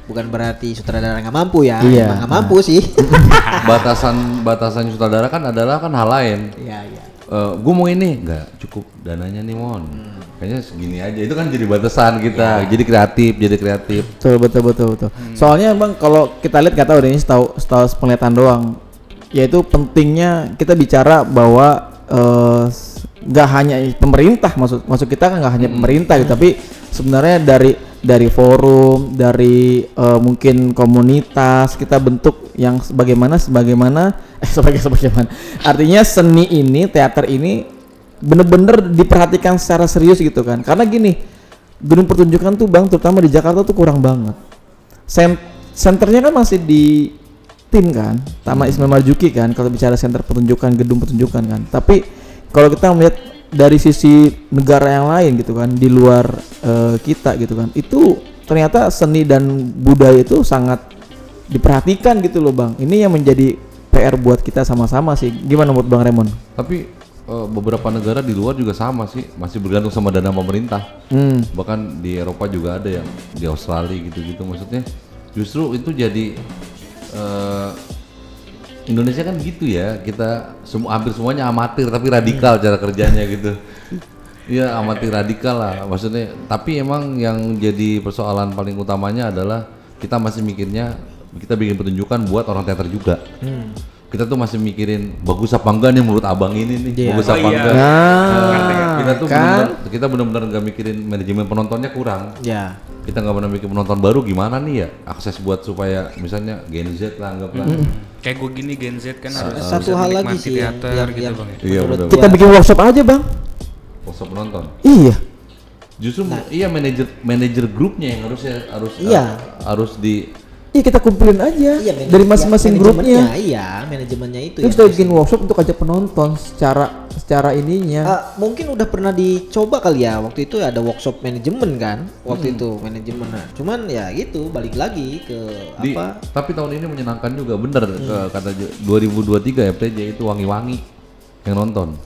Bukan berarti sutradara nggak mampu ya, emang nggak mampu sih. Batasan sutradara kan adalah kan hal lain. Iya. Gue mau ini nggak cukup dananya nih Mon, kayaknya segini aja, itu kan jadi batasan kita, jadi kreatif. Betul. Soalnya bang, kalau kita lihat nggak tahu deh, ini setahu penglihatan doang, yaitu pentingnya kita bicara bahwa nggak hanya pemerintah, maksud kita kan nggak hanya pemerintah gitu, tapi sebenarnya dari forum, dari mungkin komunitas kita bentuk yang sebagaimana artinya seni ini, teater ini bener-bener diperhatikan secara serius gitu kan, karena gini, gedung pertunjukan tuh bang, terutama di Jakarta tuh kurang banget. Senternya kan masih di tim kan, Taman Ismail Marzuki kan, kalau bicara senter pertunjukan, gedung pertunjukan kan. Tapi kalau kita melihat dari sisi negara yang lain gitu kan, di luar kita gitu kan, itu ternyata seni dan budaya itu sangat diperhatikan gitu loh bang. Ini yang menjadi PR buat kita sama-sama sih. Gimana menurut Bang Raymond? Tapi beberapa negara di luar juga sama sih, masih bergantung sama dana pemerintah. Bahkan di Eropa juga ada, yang di Australia gitu-gitu. Maksudnya justru itu jadi Indonesia kan gitu ya, kita hampir semuanya amatir tapi radikal cara kerjanya gitu. Iya, amatir radikal lah maksudnya. Tapi emang yang jadi persoalan paling utamanya adalah kita masih mikirnya kita bikin pertunjukan buat orang teater juga. Kita tuh masih mikirin bagus apa enggak nih menurut abang ini nih, bagus apa enggak. Kita tuh kita benar-benar nggak mikirin manajemen penontonnya kurang. Kita nggak pernah mikir penonton baru gimana nih ya, akses buat supaya misalnya Gen Z lah anggaplah. Kayak gue gini Gen Z kan harus Satu hal lagi sih teater yang gitu bang. Iya benar. Kita bikin workshop aja bang. Workshop penonton. Iya. Justru iya manajer grupnya yang harus di. Iya, kita kumpulin aja dari masing-masing grupnya. Iya, manajemennya itu. Terus kita bikin workshop untuk ajak penonton secara ininya. Mungkin udah pernah dicoba kali ya, waktu itu ada workshop manajemen kan, waktu itu manajemen. Nah, cuman ya gitu, balik lagi ke apa? Tapi tahun ini menyenangkan juga, bener kata 2023 FTJ itu wangi-wangi yang nonton.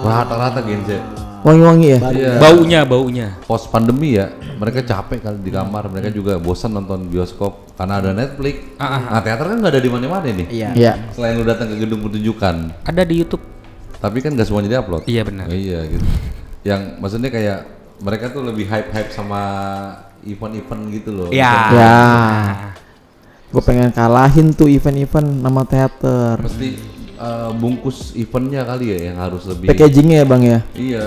Rata-rata Gen Z. Wangi-wangi ya? Iya. Baunya. Post pandemi ya, mereka capek kali di kamar, mereka juga bosan nonton bioskop karena ada Netflix. Nah, teater kan nggak ada di mana-mana nih. Iya. Selain lu datang ke gedung pertunjukan. Ada di YouTube. Tapi kan nggak semuanya diupload. Iya benar. Iya gitu. Yang maksudnya kayak mereka tuh lebih hype sama event-event gitu loh. Iya. Ya. Gue pengen kalahin tuh event-event nama teater. Mesti bungkus eventnya kali ya yang harus lebih. Packagingnya ya bang ya. Iya.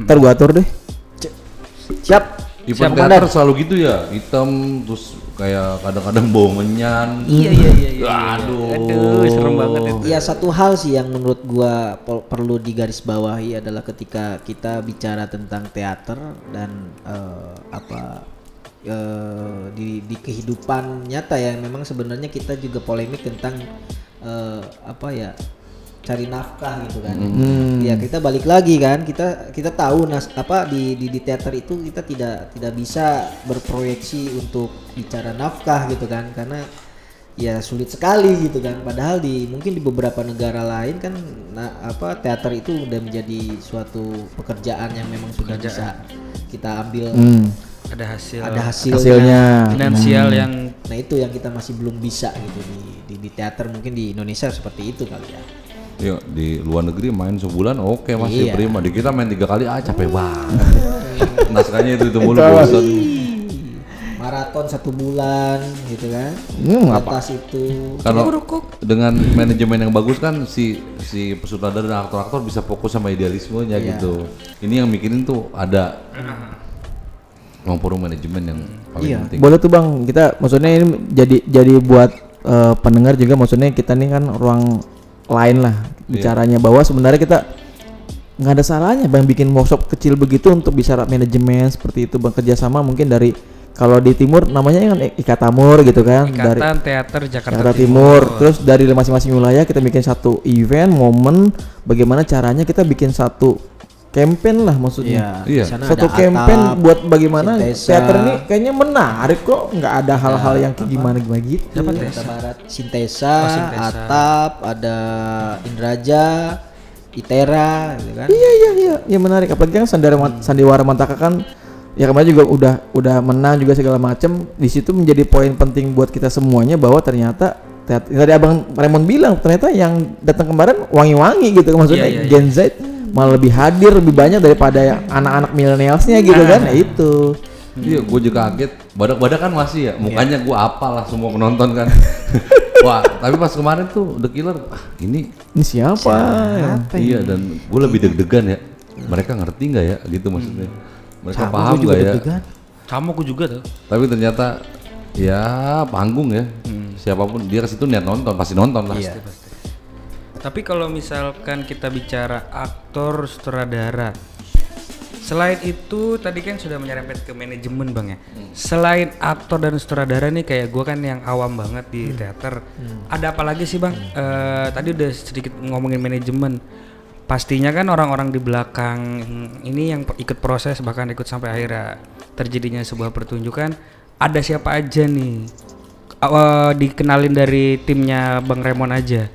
Ntar gue atur deh. Siap. Event teater selalu gitu ya, hitam terus kayak kadang-kadang bau menyan. Iya. Aduh, serem banget itu. Ya, satu hal sih yang menurut gua perlu digarisbawahi adalah ketika kita bicara tentang teater dan di kehidupan nyata ya, memang sebenarnya kita juga polemik tentang cari nafkah gitu kan. Ya, kita balik lagi kan, kita tahu di teater itu kita tidak bisa berproyeksi untuk bicara nafkah gitu kan, karena ya sulit sekali gitu kan. Padahal mungkin di beberapa negara lain kan teater itu udah menjadi suatu pekerjaan yang memang sudah bisa kita ambil. Ada hasilnya finansial yang. Nah, itu yang kita masih belum bisa gitu di teater. Mungkin di Indonesia seperti itu kali ya. Iya, di luar negeri main sebulan oke, masih prima. Di kita main 3 kali capek banget. Naskahnya itu mulu bosan. Maraton 1 bulan gitu kan. Atas itu. Kalau dengan manajemen yang bagus kan si pesutradara dan aktor-aktor bisa fokus sama idealismenya gitu. Ini yang mikirin tuh ada forum manajemen yang paling penting. Boleh tuh bang, kita maksudnya ini jadi buat pendengar juga, maksudnya kita nih kan ruang lain lah bicaranya, bahwa sebenarnya kita nggak ada salahnya bang bikin workshop kecil begitu untuk bisa manajemen seperti itu bang, kerjasama mungkin dari, kalau di timur namanya kan Ikatamur gitu kan, Ikatan dari Teater Jakarta Timur. Terus dari masing-masing wilayah kita bikin satu event momen, bagaimana caranya kita bikin satu campaign lah maksudnya. Iya. di sana Satu ada campaign atap, buat bagaimana Sintesa. teater ini kayaknya menarik kok, nggak ada hal-hal yang kayak gimana gitu. Siapa tuh? Jakarta Barat, Sintesa, Oh, Sintesa. Atap, ada Indraja, Itera, gitu kan. Iya menarik. Apalagi kan Sandiwara Mantaka kan ya kemarin juga udah menang juga segala macam. Di situ menjadi poin penting buat kita semuanya bahwa ternyata tadi Abang Raymond bilang ternyata yang datang kemarin wangi-wangi gitu maksudnya Iya. Gen Z malah lebih hadir lebih banyak daripada yang anak-anak milenialsnya gitu kan. Nah, itu. Iya, gue juga kaget. Badak-badak kan masih ya, mukanya gue apalah semua penonton kan. Wah, tapi pas kemarin tuh The Killer, ini Siapa? iya dan gue lebih deg-degan ya. Mereka ngerti nggak ya gitu maksudnya. Mereka Sama paham gua juga nggak ya? deg-degan. Sama aku juga tuh. Tapi ternyata ya panggung ya. Siapapun dia ke situ niat nonton, pasti nonton lah. Iya. Tapi kalau misalkan kita bicara aktor, sutradara, selain itu tadi kan sudah menyerempet ke manajemen bang ya. Selain aktor dan sutradara nih kayak gue kan yang awam banget di teater. Ada apa lagi sih bang? Tadi udah sedikit ngomongin manajemen. Pastinya kan orang-orang di belakang ini yang ikut proses bahkan ikut sampai akhirnya terjadinya sebuah pertunjukan. Ada siapa aja nih? Dikenalin dari timnya Bang Raymond aja.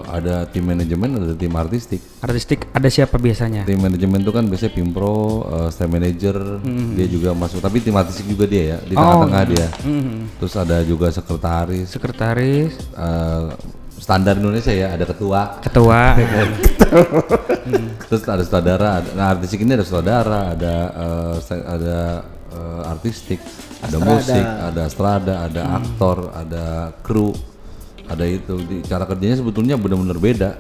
Ada tim manajemen, ada tim artistik. Artistik ada siapa biasanya? Tim manajemen itu kan biasanya Pimpro, stage manager, dia juga masuk. Tapi tim artistik juga dia ya, di tengah-tengah dia. Terus ada juga sekretaris, Sekretaris, standar Indonesia ya, ada ketua. ketua. Terus ada sutradara, nah artistik ini ada sutradara, ada artistik, ada musik, ada strada, ada aktor, ada kru, ada itu. Cara kerjanya sebetulnya benar-benar beda.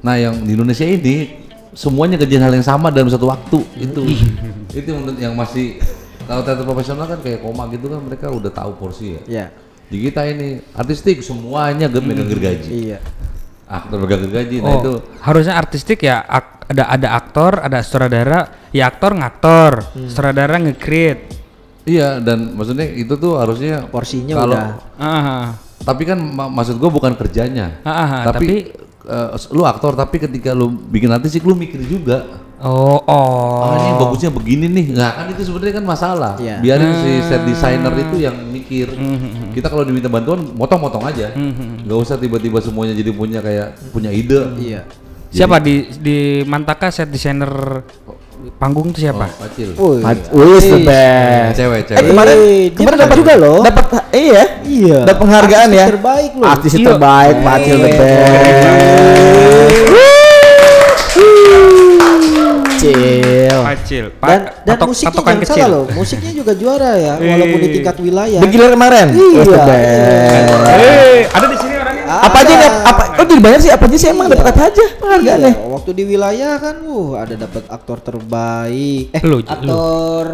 Nah yang di Indonesia ini semuanya kerjaan hal yang sama dalam satu waktu itu menurut yang masih kalau teater profesional kan kayak koma gitu kan mereka udah tahu porsi ya. Iya. Di kita ini artistik semuanya megang gergaji. Iya. Aktor megang gergaji, nah itu Harusnya artistik ya ada aktor, ada sutradara, ya aktor ngaktor, sutradara nge-create. iya dan maksudnya itu tuh harusnya Porsinya kalau udah. tapi kan maksud gua bukan kerjanya. Tapi lu aktor tapi ketika lu bikin artistik lu mikir juga. Ini yang bagusnya begini nih. Nah kan itu sebenarnya kan masalah. Iya. Biarin si set designer itu yang mikir. Kita kalau diminta bantuan motong-motong aja. Nggak usah tiba-tiba semuanya jadi punya ide. Iya. Siapa di Mantaka set designer panggung itu siapa? Pacil. Wis the best. Cewek. Kemarin dia dapat juga loh. Dapat iya. Dapat penghargaan Artis ya. terbaik loh. Artis terbaik, Pacil the best. Pacil. Dan musiknya patokan jangan kecil. salah loh, musiknya juga juara ya, walaupun di tingkat wilayah. The Killer kemarin. Wis the Iya. best. Ada di sini orangnya. Apa aja nih? Oh dibayar sih apa aja sih emang dapat apa aja penghargaannya? Iya, waktu di wilayah kan, ada dapat aktor terbaik, aktor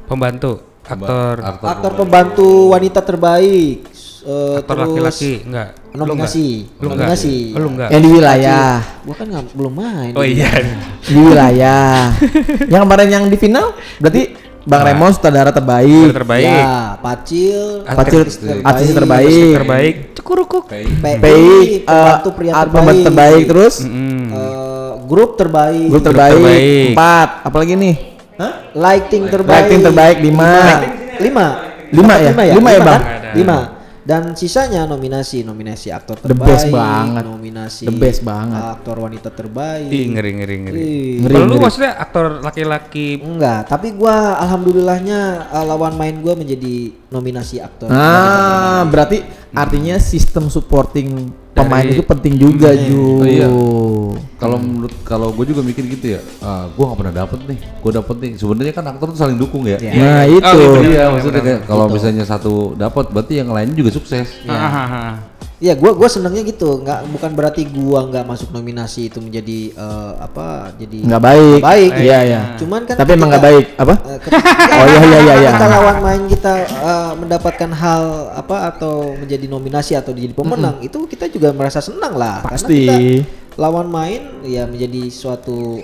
Pembantu, aktor pembantu wanita terbaik, aktor terus laki-laki enggak. nominasi. Lu enggak. Yang di wilayah. Gua kan belum main. Oh iya. Di wilayah. Yang kemarin yang di final berarti Bang Raymond sutradara terbaik. Terbaik. Ya, Pacil, Pacil artis terbaik. Terbaik. Cukurukuk. PI pembantu pria pembantu terbaik terus grup terbaik, grup terbaik 4 apalagi nih lighting terbaik, lighting terbaik 5 ya 5 ya Bang kan? 5 dan sisanya nominasi aktor The terbaik, best banget. nominasi The best banget. aktor wanita terbaik. Ih, ngeri. Ih. Kalau lu maksudnya aktor laki-laki Enggak, tapi gua alhamdulillahnya lawan main gua menjadi nominasi aktor. berarti artinya sistem supporting pemain itu penting juga Ju. Iya. Kalau gue juga mikir gitu ya, gue nggak pernah dapet nih, gue dapet nih. Sebenarnya kan aktor tuh saling dukung ya. Nah itu Iya, maksudnya kayak kalau misalnya satu dapat, berarti yang lainnya juga sukses. Iya, gua senengnya gitu. Bukan berarti gua nggak masuk nominasi itu menjadi jadi nggak baik. baik. Iya. Cuman kan Tapi emang nggak baik apa? Oh iya. Kita lawan main kita mendapatkan hal atau menjadi nominasi atau jadi pemenang itu kita juga merasa senang lah. Pasti. Karena kita lawan main ya menjadi suatu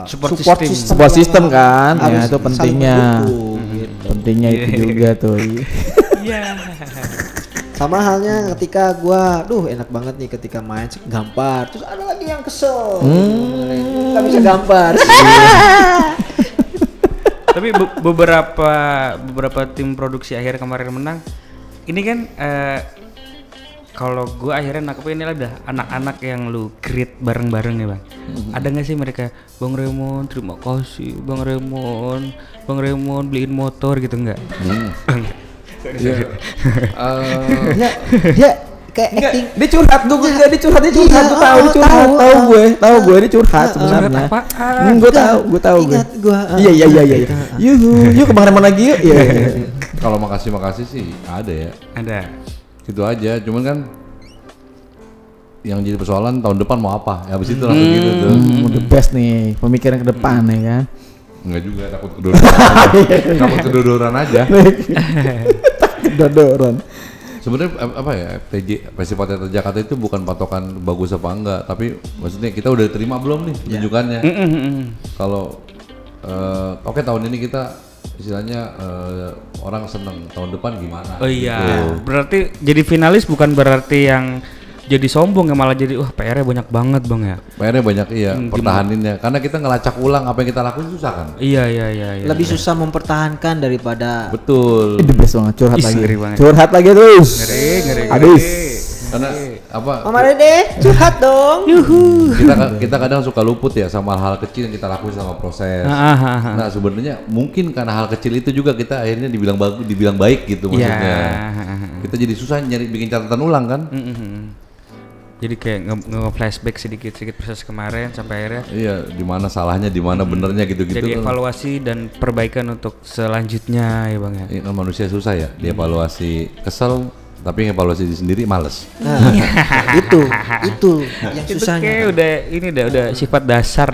Support system. Sebuah sistem kan. Ya Harus itu saling pentingnya. mendukung, gitu. Pentingnya itu juga tuh. Iya. Sama halnya ketika gua, enak banget nih ketika main gambar, terus ada lagi yang kesel, nggak bisa gambar. Tapi beberapa tim produksi akhir kemarin menang. Ini kan kalau gue akhirnya nangkep ini ada anak-anak yang lu create bareng-bareng nih bang. Ada nggak sih mereka, Bang Raymond terima kasih, Bang Raymond beliin motor gitu nggak? Ya kayak acting. Dia curhat tuh, dia curhat, tahu gue dia curhat sebenarnya. Gue tahu. Ingat gue. Iya. Yuk kemana lagi yuk. Iya. Kalau makasih sih ada ya. Ada. Gitu aja, cuman kan yang jadi persoalan tahun depan mau apa? Ya habis itu langsung gitu tuh. The best nih, pemikiran ke depan ya kan. Enggak juga, takut kedodoran. Takut kedodoran aja. Kedodoran. Sebenarnya apa ya, FTJ Festival Teater Jakarta itu bukan patokan bagus apa enggak, tapi maksudnya kita udah terima belum nih pertunjukannya. Kalau oke tahun ini kita istilahnya orang seneng, tahun depan gimana? Oh iya, gitu. berarti jadi finalis bukan berarti yang jadi sombong ya, malah jadi wah PR-nya banyak banget bang ya. PR-nya banyak pertahaninnya, karena kita ngelacak ulang apa yang kita lakuin susah kan? Iya. Lebih susah mempertahankan daripada. Betul. The best banget, curhat lagi. Ngeri banget. Curhat lagi terus. Ngeri. Habis. Karena apa? Mama Dede, curhat dong. Kita kadang suka luput ya sama hal kecil yang kita lakuin sama proses. Nah sebenarnya mungkin karena hal kecil itu juga kita akhirnya dibilang baik gitu maksudnya. Kita jadi susah bikin catatan ulang kan? Jadi kayak nge-flashback sedikit proses kemarin sampai akhirnya. Iya, di mana salahnya, di mana benernya gitu-gitu. Jadi kan. evaluasi dan perbaikan untuk selanjutnya ya bang ya. Ini kan manusia susah ya, dievaluasi kesel, tapi ngevaluasi diri sendiri males. Nah, itu yang Itu susahnya. kayak udah sifat dasar.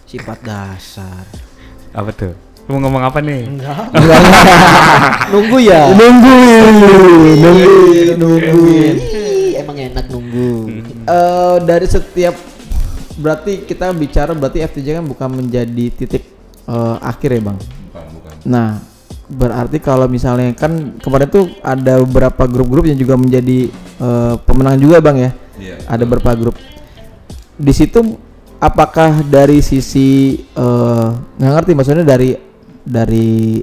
Sifat dasar. Apa tuh? Lu mau ngomong apa nih? Enggak. Nunggu ya. Nungguin. Emang enak nunggu. Dari setiap, berarti kita bicara berarti FTJ kan bukan menjadi titik akhir ya bang. Bukan. Nah berarti kalau misalnya kan kemarin tuh ada beberapa grup-grup yang juga menjadi pemenang juga bang ya. Iya. Ada beberapa grup. Di situ apakah dari sisi nggak ngerti maksudnya dari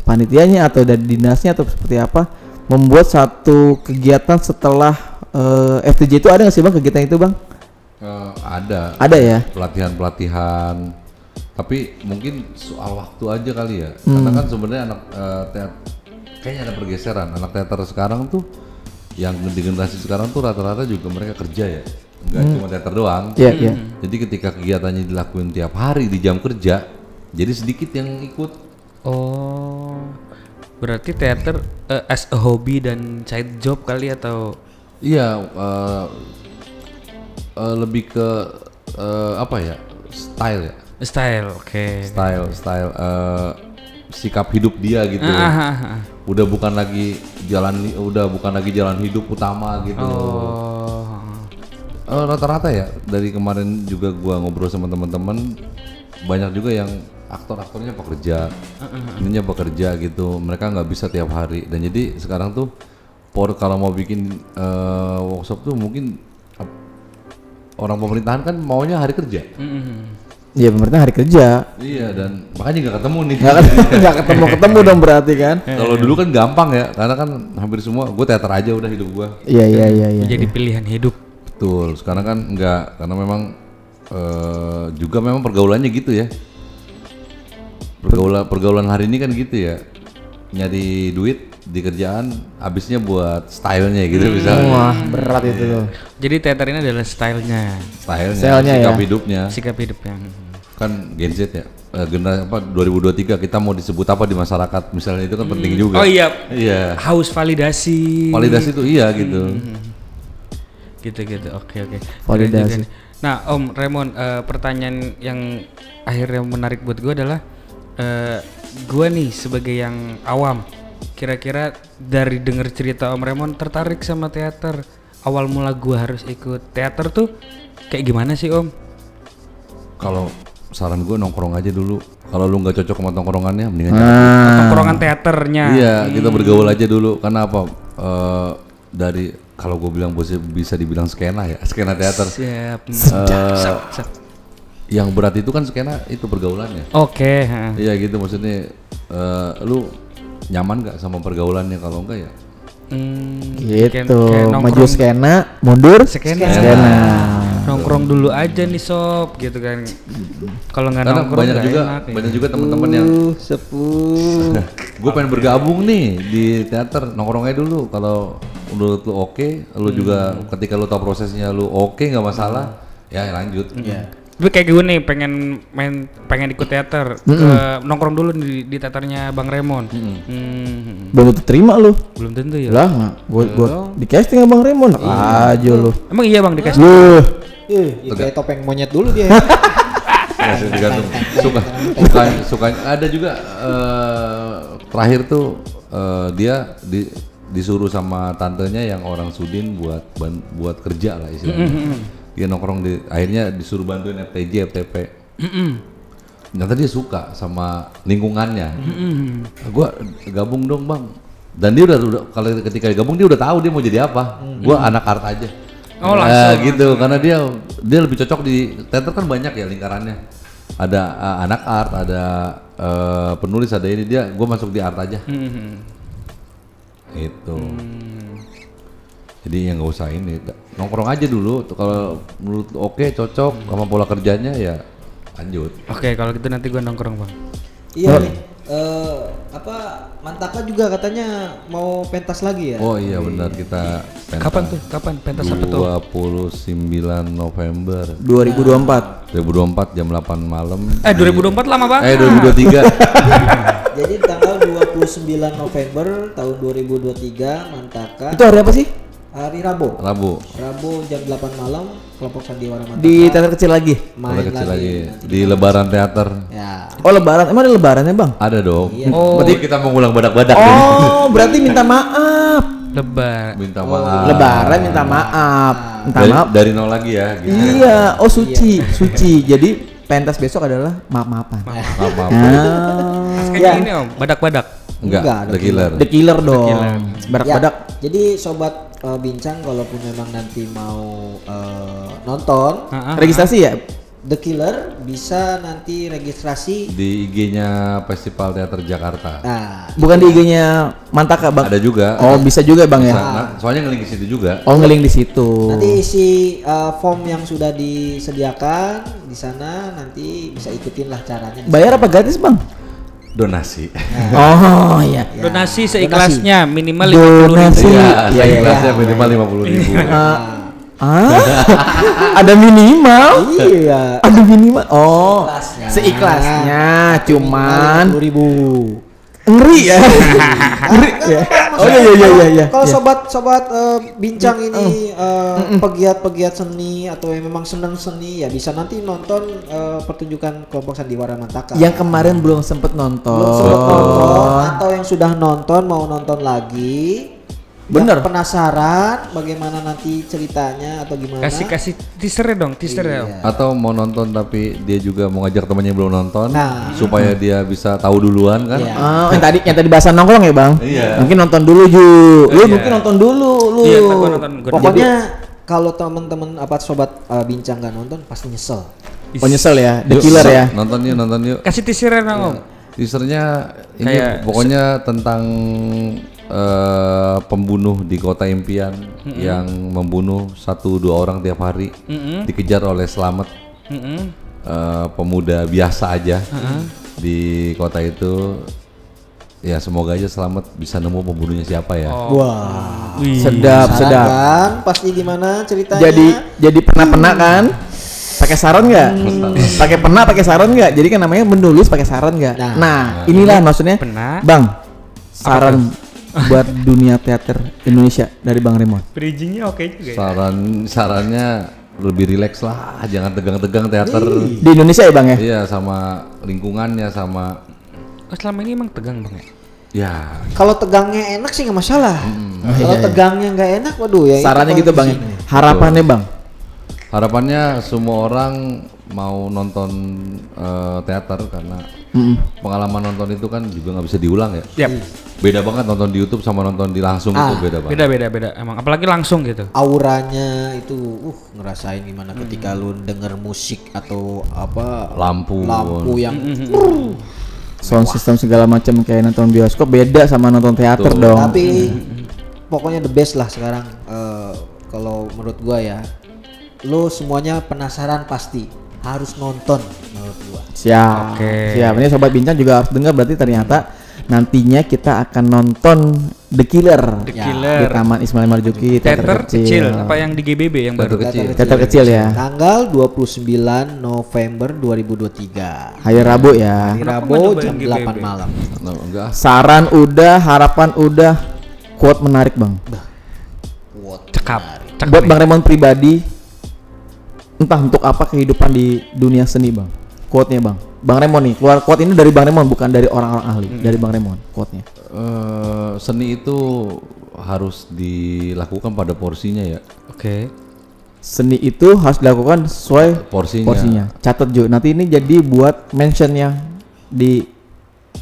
panitianya atau dari dinasnya atau seperti apa membuat satu kegiatan setelah FTJ itu ada nggak sih bang kegiatan itu bang? Ada ya. Pelatihan. Tapi mungkin soal waktu aja kali ya. Karena kan sebenarnya anak teater kayaknya ada pergeseran. Anak teater sekarang tuh yang di generasi sekarang tuh rata-rata juga mereka kerja ya. Enggak cuma teater doang. Iya. Jadi ketika kegiatannya dilakuin tiap hari di jam kerja, jadi sedikit yang ikut. Oh, berarti teater as a hobby dan side job kali atau? Iya, lebih ke apa ya? Style ya. Style, oke. Style sikap hidup dia gitu. Udah bukan lagi jalan hidup utama gitu. Rata-rata ya dari kemarin juga gua ngobrol sama teman-teman, banyak juga yang aktor-aktornya bekerja, ininya bekerja gitu. Mereka nggak bisa tiap hari, dan jadi sekarang tuh kalau mau bikin workshop tuh mungkin orang pemerintahan kan maunya hari kerja. Iya pemerintah hari kerja. Iya, dan makanya nggak ketemu nih. Nggak ketemu dong berarti kan. Kalau dulu kan gampang ya, karena kan hampir semua gue teater aja udah hidup gue. Iya. Jadi pilihan hidup. Betul. Sekarang kan enggak, karena memang juga memang pergaulannya gitu ya. Pergaulan hari ini kan gitu ya. Nyari duit di kerjaan, habisnya buat stylenya gitu misalnya. Wah berat itu tuh. Jadi teater ini adalah stylenya Sikap ya. hidupnya. Sikap hidupnya. Kan Gen Z ya. Generasi apa 2023 kita mau disebut apa di masyarakat misalnya, itu kan penting juga. Oh iya. Iya. Haus validasi. Validasi itu iya gitu. Gitu. Oke. Validasi. Nah, Om Raymond, pertanyaan yang akhirnya menarik buat gue adalah gue nih sebagai yang awam, kira-kira dari denger cerita Om Raymond tertarik sama teater. Awal mula gue harus ikut teater tuh kayak gimana sih Om? Kalau saran gue nongkrong aja dulu. Kalau lu nggak cocok sama tongkrongannya, mendingan Tongkrongan teaternya. Iya, kita bergaul aja dulu. Karena apa? dari kalau gue bilang bisa dibilang skena ya, skena teater. Siap. Yang berat itu kan skena itu pergaulannya. Oke. Iya gitu maksudnya. Lu nyaman nggak sama pergaulannya? Kalau enggak ya Gitu. kayak Maju skena, mundur skena. Nongkrong dulu aja nih sob gitu kan. Kalau nggak karena nongkrong banyak juga teman-teman yang Sepuh. gue pengen bergabung nih di teater, nongkrongnya dulu. Kalau menurut lu oke, lu juga ketika lu tahu prosesnya lu oke nggak masalah, ya lanjut. Tapi kayak gue nih pengen ikut teater, ke nongkrong dulu di teaternya Bang Remon. Belum tentu terima lu. Belum tentu ya. Lah nggak, gua di casting sama Bang Raymond aja lu. Emang iya Bang dikasih. Lu Ya kayak topeng monyet dulu dia. Ya, tergantung. Suka ada juga terakhir tuh dia disuruh sama tantenya yang orang Sudin buat kerja lah istilahnya. Dia nongkrong akhirnya disuruh bantuin FTJ, FTP. Ternyata dia suka sama lingkungannya. Gua gabung dong bang. Dan dia udah kalau ketika gabung dia udah tahu dia mau jadi apa. Gua anak art aja. Oh langsung. Gitu karena dia lebih cocok di teater kan banyak ya lingkarannya. Ada anak art, ada penulis, ada ini gua masuk di art aja. Gitu. Jadi yang nggak usah ini, nongkrong aja dulu. Kalau menurut oke cocok sama pola kerjanya ya lanjut. Oke, kalau gitu nanti gue nongkrong bang. Iya nih. Mantaka juga katanya mau pentas lagi ya? Oh iya benar kita pentas. Kapan tuh? Kapan pentas apa tuh? 29 November 2024 jam 8 malam. 2024 lama banget. 2023. Jadi tanggal 29 November tahun 2023 Mantaka. itu hari apa sih? Hari Rabu jam 8 malam kelompok Sandiwara Mantaka Di teater kecil lagi. main kecil lagi. di Lebaran Teater. Ya. Oh lebaran, emang ada lebarannya bang? Ada dong. Iya. Oh, Berarti kita mau ngulang badak-badak. Oh berarti minta maaf. lebar. Minta maaf. Lebaran minta maaf. Minta maaf. Dari nol lagi ya. Gitu. Iya. Oh suci. Jadi pentas besok adalah maaf-maafan. Maaf. Kayaknya ini om, badak-badak. Enggak, The Killer. The Killer dong. Killer. Badak-badak. Ya, jadi sobat bincang kalaupun memang nanti mau nonton Registrasi ya? The Killer bisa nanti registrasi. Di IG-nya Festival Teater Jakarta. Nah, Bukan di IG-nya Mantaka bang? Ada juga. Oh bisa juga bang ya? Nah, soalnya ngeling ke situ juga. Oh ngeling di situ. nanti isi form yang sudah disediakan di sana nanti bisa ikutin lah caranya. Bayar apa gratis bang? Donasi. Oh iya. Donasi seikhlasnya minimal Donasi. 50.000. Iya, Iya, saya iya. kelasnya minimal 50.000. Ada minimal? Iya. Ada minimal. Oh, Seikhlasnya. seikhlasnya. Cuman 50.000. ngeri ya. Ngeri ya. Oh iya. Kalau sobat bincang ini pegiat-pegiat seni atau yang memang senang seni ya bisa nanti nonton pertunjukan kelompok Sandiwara Mantaka. Yang kemarin belum sempet nonton. belum sempat nonton atau yang sudah nonton mau nonton lagi. Bener. Yang penasaran bagaimana nanti ceritanya atau gimana? Kasih teaser dong, teaser ya. Om. Atau mau nonton tapi dia juga mau ngajak temannya yang belum nonton Nah. supaya dia bisa tahu duluan kan. Iya. Yang tadi bahasa nongkrong ya bang. Iya. Mungkin nonton dulu Ju. Lu Iya. mungkin nonton dulu lu. Iya, gua nonton. Pokoknya kalau teman-teman sobat bincang nggak nonton pasti nyesel. Oh nyesel ya. The Yuk, Killer ya. Nonton yuk. Kasih teaser dong om. Teasernya ini Kayak pokoknya tentang pembunuh di kota impian yang membunuh 1-2 orang tiap hari dikejar oleh Slamet, pemuda biasa aja di kota itu. Ya semoga aja Slamet bisa nemu pembunuhnya siapa ya. Wah. Sedap. Kan pasti gimana ceritanya? Jadi pena kan? Pakai saran nggak? Pakai pena, pakai saran nggak? Jadi kan namanya menulis pakai saran nggak? Nah, inilah maksudnya, Pena. Bang. Saran buat dunia teater Indonesia dari Bang Raymond. Bridgingnya oke juga ya. Sarannya lebih rileks lah, jangan tegang-tegang teater. Di Indonesia ya Bang ya? Iya sama lingkungannya sama Oh, selama ini emang tegang bang ya? ya. Kalau tegangnya enak sih nggak masalah. Kalau tegangnya nggak enak, waduh ya. itu Sarannya gitu Bang ya. kondisinya. Harapannya Bang. Harapannya semua orang mau nonton teater karena pengalaman nonton itu kan juga nggak bisa diulang ya. Yap. Beda banget nonton di YouTube sama nonton di langsung itu beda banget. Beda emang apalagi langsung gitu. Auranya itu ngerasain gimana ketika lu denger musik atau apa Lampu yang Sound system segala macam kayak nonton bioskop beda sama nonton teater dong. tapi pokoknya the best lah sekarang kalau menurut gua ya. Lu semuanya penasaran pasti harus nonton menurut gua. Siap. Oke. Siap. Ini sobat bincang juga harus dengar berarti ternyata nantinya kita akan nonton The Killer. The Ya, Killer. di Taman Ismail Marzuki Teater kecil apa yang di GBB yang baru? Teater kecil ya. Tanggal 29 November 2023. Hari Rabu ya. Hari Kenapa Rabu nggak jam nyobain 8 GBB? malam. enggak. Saran udah, harapan udah, quote menarik bang. Cekap. Buat Bang Raymond pribadi, entah untuk apa kehidupan di dunia seni bang. Quote-nya bang. Bang Raymond nih, keluar quote ini dari Bang Raymond bukan dari orang-orang ahli, dari Bang Raymond quote-nya. Seni itu harus dilakukan pada porsinya ya. Oke. Seni itu harus dilakukan sesuai Porsinya. Catat juga. Nanti ini jadi buat mentionnya di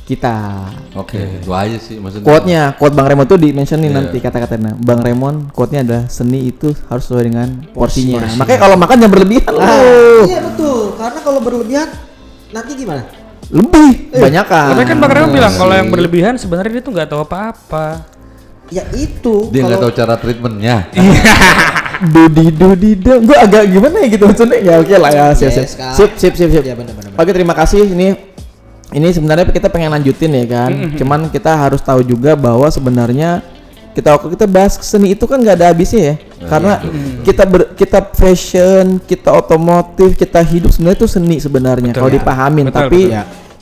kita. Oke, itu aja sih maksudnya. Quote Bang Raymond tuh di mentionin Iya. nanti kata-katanya. Bang Raymond quote-nya adalah seni itu harus sesuai dengan porsinya. Makanya kalau makan jangan berlebihan loh. Iya betul, karena kalau berlebihan nanti gimana? Lebih banyakan. Tapi kan Bang Remo bilang kalau yang berlebihan sebenarnya dia tuh nggak tahu apa-apa. Ya itu Dia nggak kalau tahu cara treatmentnya. Dudi gue agak gimana ya gitu maksudnya. Ya oke lah ya, siap. Yes, Kak. Sip. ya benar-benar. Oke, terima kasih. Ini sebenarnya kita pengen lanjutin ya kan. Cuman kita harus tahu juga bahwa sebenarnya waktu kita bahas seni itu kan nggak ada habisnya ya. Karena kita fashion, kita otomotif, kita hidup sebenarnya itu seni sebenarnya kalau dipahamin. Betul.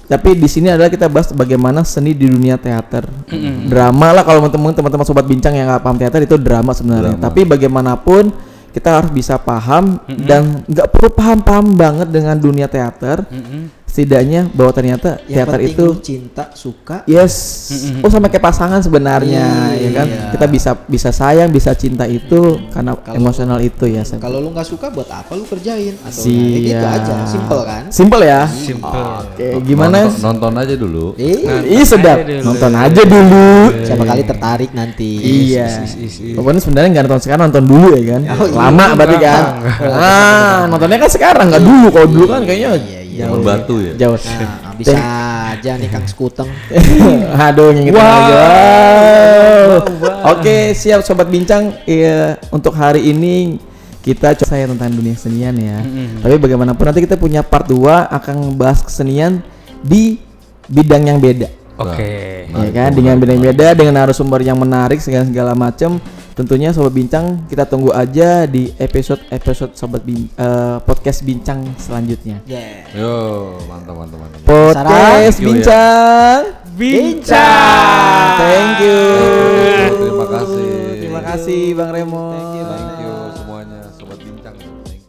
Tapi di sini adalah kita bahas bagaimana seni di dunia teater. Drama lah kalau teman-teman sobat bincang yang nggak paham teater itu drama sebenarnya. Tapi bagaimanapun kita harus bisa paham dan nggak perlu paham banget dengan dunia teater. Setidaknya bahwa ternyata yang teater penting itu lu cinta, suka. yes, sama kayak pasangan sebenarnya, ya kan? Iya. Kita bisa sayang, bisa cinta itu karena emosional itu ya. Kalau lu nggak suka buat apa lu kerjain atau Siap. ya gitu aja, simple kan? Simple ya. Simple. Oke, gimana? Nonton aja dulu. Ih sedap. aja dulu. Nonton aja dulu. Siapa kali tertarik nanti. Iya. Pokoknya sebenarnya nggak nonton sekarang, nonton dulu ya kan. Oh, iya. Lama berarti kan. Nontonnya kan sekarang nggak dulu. Kalau dulu kan kayaknya Jangan batu ya. jauh. Nah, bisa aja nih Kang Skuteng. Aduh, ngingetin aja. Wow. Oke, siap sobat bincang. Iya, untuk hari ini kita coba saya tentang dunia kesenian ya. Tapi bagaimanapun nanti kita punya part 2 akan membahas kesenian di bidang yang beda. Oke. Ya kan, dengan bidang yang beda, dengan narasumber yang menarik segala macam. Tentunya sobat bincang kita tunggu aja di episode podcast bincang selanjutnya. Yeah. Yo, mantap. Podcast Thank you, bincang. Bincang. Thank you. Terima kasih. Terima kasih Bang Remo. Thank you semuanya sobat bincang. Thank you.